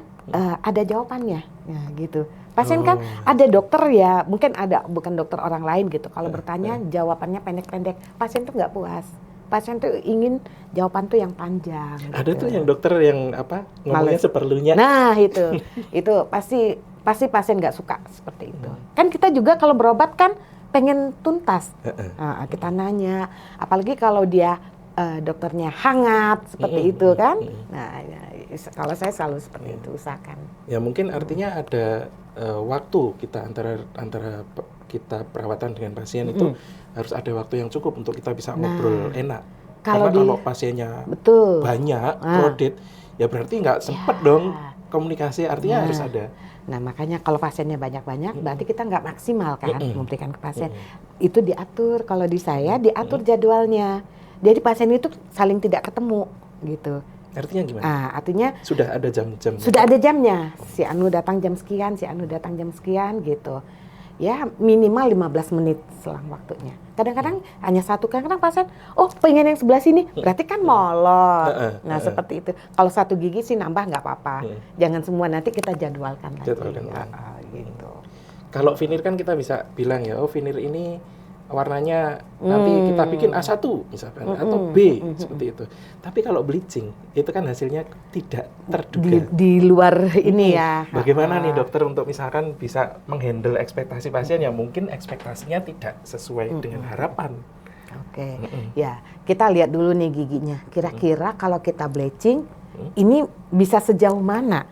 ada jawabannya. Ya, gitu. Pasien kan ada dokter ya, mungkin ada bukan dokter orang lain gitu. Kalau bertanya jawabannya pendek-pendek, pasien tuh nggak puas. Pasien tuh ingin jawaban tuh yang panjang. Ada gitu. tuh yang dokter yang ngomongnya seperlunya. Nah itu pasti pasien nggak suka seperti itu. Kan kita juga kalau berobat kan pengen tuntas. Nah, kita nanya, apalagi kalau dia dokternya hangat seperti itu kan. Nah kalau saya selalu seperti itu usahakan. Ya mungkin artinya ada waktu kita antara kita perawatan dengan pasien itu harus ada waktu yang cukup untuk kita bisa ngobrol enak. Karena kalau pasiennya banyak, crowded, ya berarti nggak sempet dong komunikasi, artinya harus ada. Nah makanya kalau pasiennya banyak-banyak, berarti kita nggak maksimal kan memberikan ke pasien. Itu diatur, kalau di saya diatur jadwalnya. Jadi pasien itu saling tidak ketemu gitu. Artinya gimana? Artinya sudah ada jam-jam. Sudah ada jamnya. Si Anu datang jam sekian, si Anu datang jam sekian gitu. Ya minimal 15 menit selang waktunya. Kadang-kadang hanya satu, kadang-kadang pasien, pengen yang sebelah sini, berarti kan molor. Nah seperti itu. Kalau satu gigi sih nambah nggak apa-apa. Jangan semua, nanti kita jadwalkan lagi. Gitu. Kalau veneer kan kita bisa bilang ya, veneer ini warnanya nanti kita bikin A1 misalkan atau B seperti itu. Tapi kalau bleaching itu kan hasilnya tidak terduga. Di luar ini ya. Bagaimana nih dokter untuk misalkan bisa menghandle ekspektasi pasien yang mungkin ekspektasinya tidak sesuai dengan harapan. Oke. Ya, kita lihat dulu nih giginya. Kira-kira kalau kita bleaching ini bisa sejauh mana?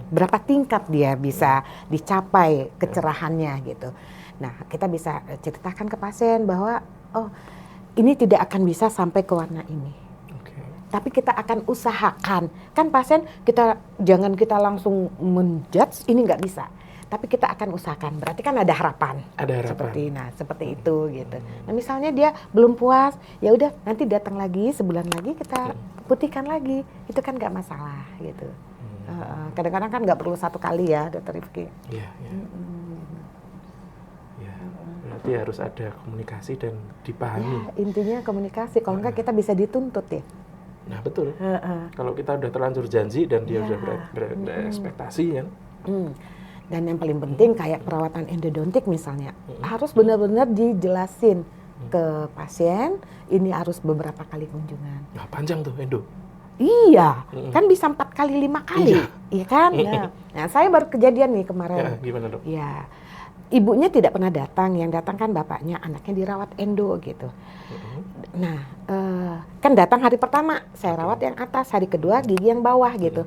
Berapa tingkat dia bisa dicapai kecerahannya gitu. Nah, kita bisa ceritakan ke pasien bahwa ini tidak akan bisa sampai ke warna ini. Tapi kita akan usahakan. Kan pasien jangan kita langsung menjudge, ini nggak bisa. Tapi kita akan usahakan. Berarti kan ada harapan. Ada harapan. Seperti itu gitu. Nah, misalnya dia belum puas, ya udah nanti datang lagi sebulan lagi kita putihkan lagi. Itu kan nggak masalah gitu. Kadang-kadang kan nggak perlu satu kali ya, Dr. Rifki. Iya. Berarti harus ada komunikasi dan dipahami. Ya, intinya komunikasi. Kalau enggak kita bisa dituntut ya. Nah betul. Kalau kita udah terlanjur janji dan dia udah berekspektasi kan. Dan yang paling penting kayak perawatan endodontik misalnya, harus benar-benar dijelasin ke pasien. Ini harus beberapa kali kunjungan. Nah panjang tuh endo. Iya, kan bisa 4 kali 5 kali, iya kan? Nah, saya baru kejadian nih kemarin. Ya, gimana dok? Ya. Ibunya tidak pernah datang, yang datang kan bapaknya, anaknya dirawat endo gitu. Nah, kan datang hari pertama, saya rawat yang atas, hari kedua gigi yang bawah gitu.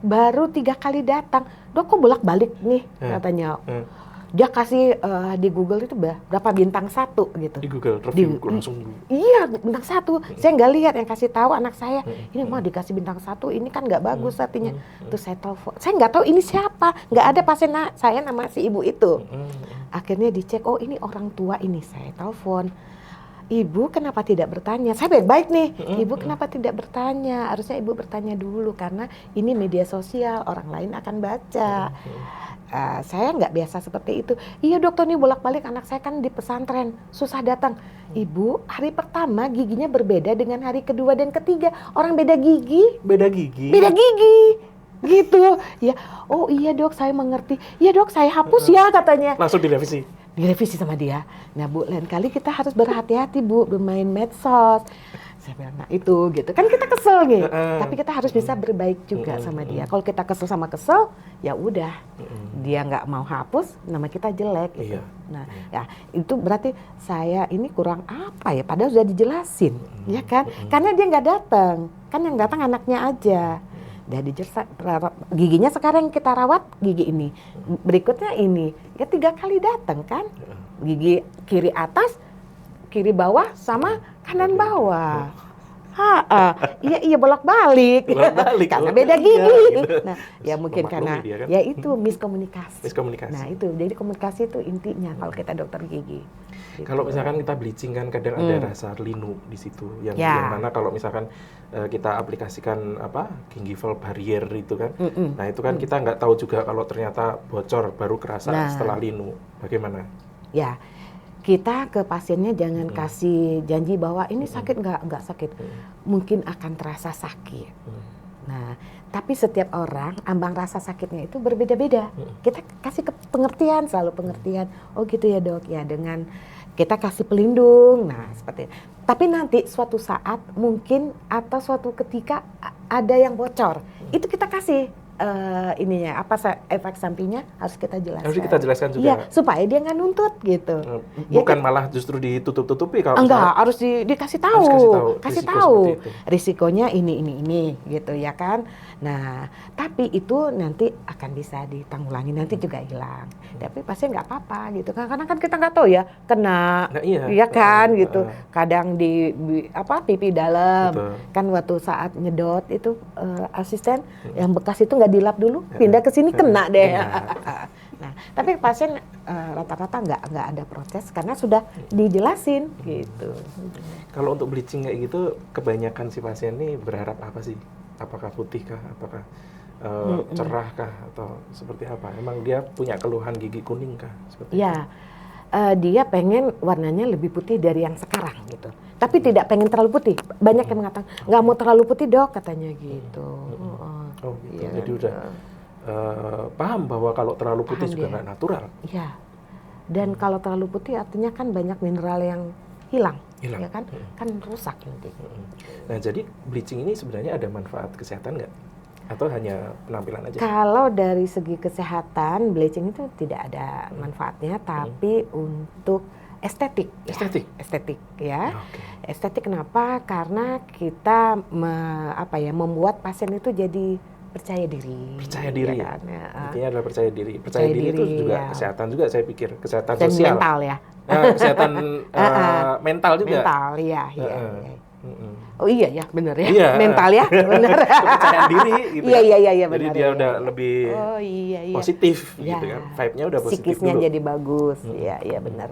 Baru 3 kali datang, dok kok bolak-balik nih katanya. Dia kasih di Google itu berapa bintang 1 gitu. Di Google review langsung. Iya, bintang 1. Saya nggak lihat, yang kasih tahu anak saya. Ini mah dikasih bintang 1, ini kan nggak bagus artinya. Terus saya telepon. Saya nggak tahu ini siapa. Nggak ada pasien saya nama si ibu itu. Akhirnya dicek, ini orang tua ini. Saya telepon. Ibu kenapa tidak bertanya? Saya baik-baik nih. Ibu kenapa tidak bertanya? Harusnya ibu bertanya dulu karena ini media sosial, orang lain akan baca. Saya nggak biasa seperti itu. Iya dokter, nih bolak-balik anak saya kan di pesantren, susah datang. Ibu, hari pertama giginya berbeda dengan hari kedua dan ketiga. Orang beda gigi. Beda gigi? Beda gigi. Gitu. Ya, oh iya dok, saya mengerti. Iya dok, saya hapus ya katanya. Langsung direvisi? Direvisi sama dia. Nah Bu, lain kali kita harus berhati-hati Bu, bermain medsos. Saya bilang, nah itu gitu. Kan kita kesel nih, tapi kita harus bisa berbaik juga sama dia. Kalau kita kesel sama kesel, ya udah. Dia nggak mau hapus, nama kita jelek gitu. Nah, ya itu berarti saya ini kurang apa ya, padahal sudah dijelasin, ya kan? Karena dia nggak datang. Kan yang datang anaknya aja. Dia giginya sekarang kita rawat gigi ini. Berikutnya ini. Ya 3 kali datang kan? Gigi kiri atas, kiri bawah sama kanan bawah. Iya bolak-balik. Karena beda gigi. Gitu. Nah, ya mungkin karena kan? Ya itu miskomunikasi. Nah, itu jadi komunikasi itu intinya kalau kita dokter gigi. Gitu. Kalau misalkan kita bleaching kan kadang ada rasa linu di situ yang mana kalau misalkan kita aplikasikan gingival barrier itu kan. Nah, itu kan kita nggak tahu juga kalau ternyata bocor baru kerasa setelah linu. Bagaimana? Ya. Kita ke pasiennya jangan kasih janji bahwa ini sakit nggak sakit, mungkin akan terasa sakit. Nah, tapi setiap orang ambang rasa sakitnya itu berbeda-beda. Kita kasih pengertian, selalu pengertian. Oh gitu ya dok, ya dengan kita kasih pelindung. Nah seperti itu. Tapi nanti suatu saat mungkin atau suatu ketika ada yang bocor, itu kita kasih. Ininya efek sampingnya harus kita jelaskan. Harus kita jelaskan juga. Iya, supaya dia nggak nuntut gitu. Bukan malah justru ditutup-tutupi kalau enggak, harus dikasih tahu. Kasih tahu. Risikonya ini gitu ya kan. Nah, tapi itu nanti akan bisa ditanggulangi, nanti juga hilang. Tapi pasien nggak apa-apa gitu kan. Karena kan kita nggak tahu ya kena. Nah, iya kan gitu. Kadang di pipi dalam. Betul. Kan waktu saat nyedot itu asisten yang bekas itu nggak dilap dulu, pindah ke sini kena deh. Nah, tapi pasien rata-rata nggak ada protes karena sudah dijelasin gitu. Kalau untuk bleaching kayak gitu, kebanyakan si pasien ini berharap apa sih? Apakah putih kah? Apakah cerah kah? Atau seperti apa? Emang dia punya keluhan gigi kuning kah? Seperti itu? Dia pengen warnanya lebih putih dari yang sekarang gitu. Tapi tidak pengen terlalu putih. Banyak yang mengatakan nggak mau terlalu putih dok katanya gitu. Oh gitu. Jadi udah paham bahwa kalau terlalu putih juga nggak natural. Iya. Dan kalau terlalu putih artinya kan banyak mineral yang hilang. Ya kan? Kan rusak nanti. Nah jadi bleaching ini sebenarnya ada manfaat kesehatan nggak? Atau hanya penampilan aja? Kalau dari segi kesehatan, bleaching itu tidak ada manfaatnya, tapi untuk estetik. Estetik ya. Okay. Estetik kenapa? Karena kita membuat pasien itu jadi percaya diri. Percaya diri. Ya kan? Intinya adalah percaya diri. Percaya diri itu juga kesehatan juga saya pikir, kesehatan sosial. Mental ya. Kesehatan mental juga. Mental iya. Oh iya ya, benar ya. Iya. Mental ya, benar. Kepercayaan diri gitu. Iya benar. Jadi dia udah lebih positif gitu kan. Vibe-nya udah positif psikisnya dulu. Jadi bagus. Iya benar.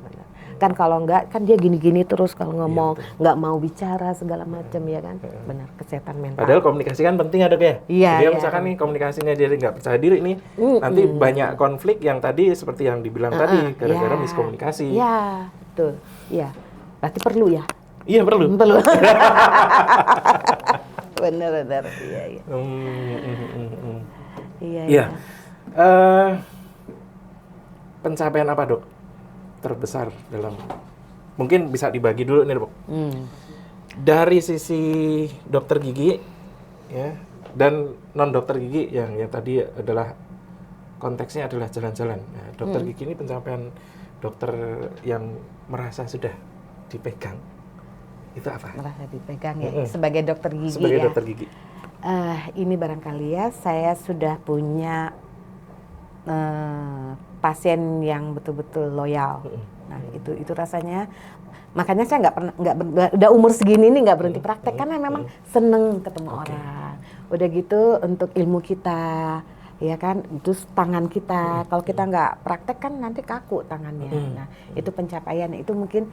Kan kalau enggak kan dia gini-gini terus kalau ngomong, enggak mau bicara segala macam ya kan. Benar, kesehatan mental. Padahal komunikasi kan penting ya dok ya. Dia misalkan nih komunikasinya dia nggak percaya diri nih, nanti banyak konflik yang tadi seperti yang dibilang tadi gara-gara miskomunikasi. Iya, betul. Iya. Berarti perlu ya. Iya perlu. Benar. Iya. Pencapaian apa dok terbesar dalam, mungkin bisa dibagi dulu nih dok. Dari sisi dokter gigi ya dan non dokter gigi yang tadi adalah konteksnya adalah jalan-jalan. Nah, dokter gigi ini pencapaian dokter yang merasa sudah dipegang. Itu apa? Merasa dipegang ya, sebagai dokter gigi sebagai dokter gigi. Ini barangkali ya, saya sudah punya pasien yang betul-betul loyal. Nah, itu rasanya, makanya saya udah umur segini nih nggak berhenti praktek karena memang seneng ketemu orang. Udah gitu untuk ilmu kita, ya kan, itu tangan kita. Kalau kita nggak praktek kan nanti kaku tangannya. Nah, itu pencapaian, itu mungkin.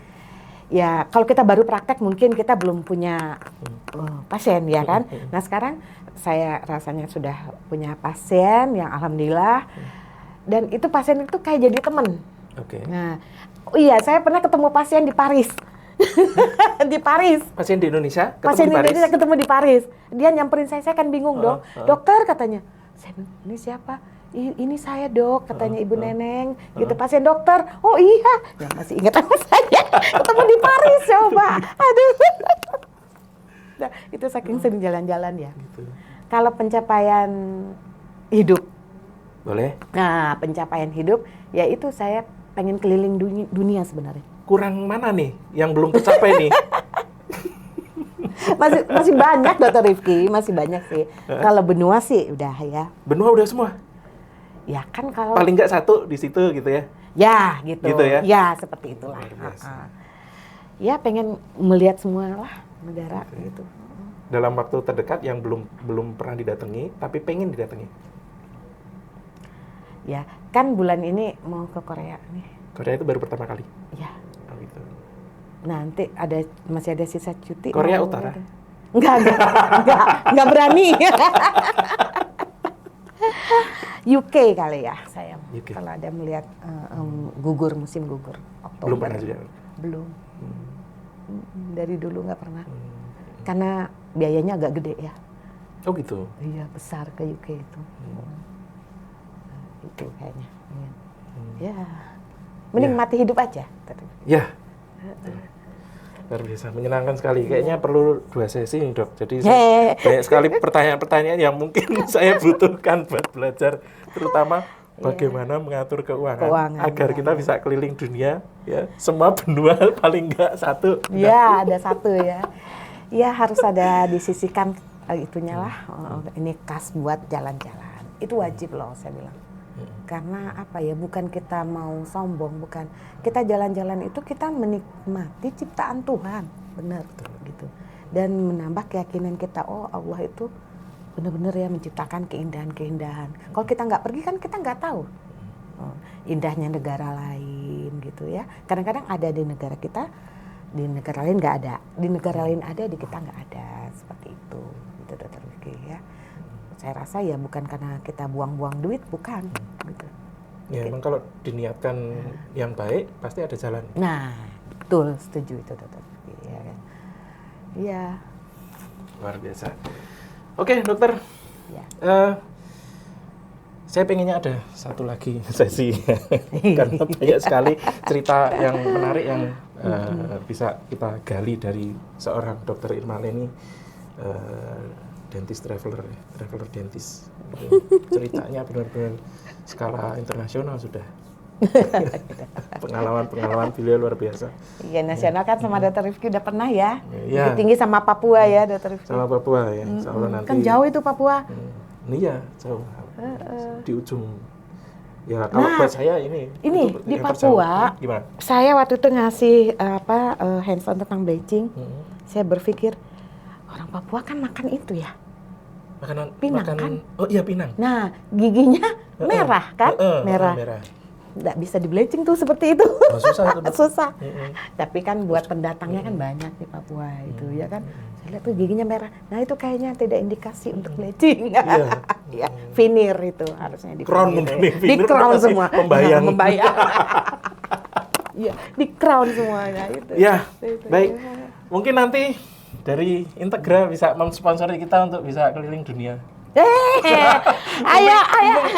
Ya, kalau kita baru praktek mungkin kita belum punya pasien, ya kan? Nah, sekarang saya rasanya sudah punya pasien yang alhamdulillah, dan itu pasien itu kayak jadi teman. Nah, saya pernah ketemu pasien di Paris. Di Paris. Pasien di Indonesia? Pasien di Indonesia ketemu di Paris. Dia nyamperin saya kan bingung dong. Dokter katanya, ini siapa? Ini saya dok, katanya Ibu Neneng, gitu, pasien dokter. Oh iya, ya masih ingat sama saya, ketemu di Paris coba. Aduh, nah, itu saking sering jalan-jalan ya. Gitu. Kalau pencapaian hidup, boleh? Nah, pencapaian hidup, ya itu saya pengen keliling dunia sebenarnya. Kurang mana nih yang belum tercapai nih? masih banyak Dr. Rifki, masih banyak sih. Kalau benua sih udah ya. Benua udah semua? Ya kan kalau paling nggak satu di situ gitu ya? Ya gitu ya? Ya seperti itulah. Ya pengen melihat semua lah negara gitu. dalam waktu terdekat yang belum pernah didatangi, tapi pengen didatangi? Ya, kan bulan ini mau ke Korea nih. Korea itu baru pertama kali? Ya. Oh gitu. Nanti masih ada sisa cuti. Korea Utara? Enggak berani. UK kali ya saya. UK. Kalau ada melihat musim gugur Oktober. Belum pernah juga? Belum. Dari dulu nggak pernah. Karena biayanya agak gede ya. Oh gitu? Iya, besar ke UK itu. Itu kayaknya. Ya. Mending mati hidup aja. Ya. Luar biasa, menyenangkan sekali. Kayaknya perlu 2 sesi nih, Dok. Jadi banyak sekali pertanyaan-pertanyaan yang mungkin saya butuhkan buat belajar, terutama bagaimana mengatur keuangan agar kita bisa keliling dunia, ya. Semua benua paling enggak satu. Ya, ada satu ya. Ya harus ada disisihkan itunya lah. Ini kas buat jalan-jalan. Itu wajib loh saya bilang. Karena apa ya, bukan kita mau sombong, bukan. Kita jalan-jalan itu kita menikmati ciptaan Tuhan, benar gitu. Dan menambah keyakinan kita, oh Allah itu benar-benar ya menciptakan keindahan-keindahan. Kalau kita nggak pergi kan kita nggak tahu indahnya negara lain gitu ya. Kadang-kadang ada di negara kita, di negara lain nggak ada. Di negara lain ada, di kita nggak ada. Seperti itu, gitu Dr. Rifki ya. Saya rasa ya bukan karena kita buang-buang duit, bukan gitu. Ya memang kalau diniatkan yang baik pasti ada jalan. Nah, betul, setuju itu Dr. Ya kan. Iya. Luar biasa. Oke, Dokter. Ya. Saya pengennya ada satu lagi sesi karena banyak sekali cerita yang menarik yang bisa kita gali dari seorang Dokter Irma Leni, dentist traveler dentist. Ceritanya benar-benar skala internasional sudah. Pengalaman beliau luar biasa. Iya, nasional kan sama Dr. Rifki udah pernah ya. Ya. Tinggi sama Papua ya Dr. Rifki. Sama Papua ya, insya Allah nanti. Kan jauh itu Papua. Iya, jauh. Di ujung. Ya kalau buat saya ini di Papua. Gimana? Saya waktu itu ngasih hands-on tentang bleaching. Saya berpikir orang Papua kan makan itu ya. Pinang kan? Oh iya, pinang. Nah, giginya merah kan? Merah. Nggak bisa di bleaching tuh seperti itu. Oh, susah itu. Susah. Tapi kan buat pendatangnya kan banyak di Papua itu ya kan. Saya lihat tuh giginya merah. Nah itu kayaknya tidak indikasi untuk bleaching. Ya, veneer itu harusnya di crown mungkin. Di crown semua. Membayang. Iya, di crown semuanya itu. Ya, baik. Mungkin nanti dari Integra bisa mensponsori kita untuk bisa keliling dunia. Ayo.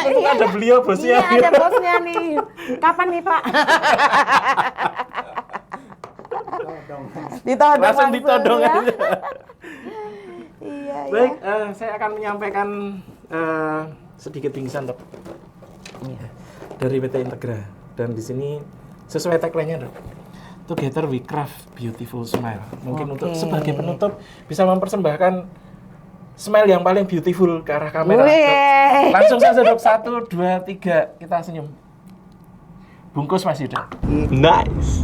Untung ada beliau bosnya. Iya, ada bosnya nih. Kapan nih Pak? Ditodong langsung ditodong ya. aja. Iya. Baik, saya akan menyampaikan sedikit bingkisan, Dok. Dari PT Integra. Dan di sini sesuai tagline-nya, Dok. Together we craft beautiful smile. Mungkin untuk sebagai penutup bisa mempersembahkan smile yang paling beautiful ke arah kamera. Langsung saja, Dok. 1, 2, 3 kita senyum. Bungkus Mas Yuda. Nice.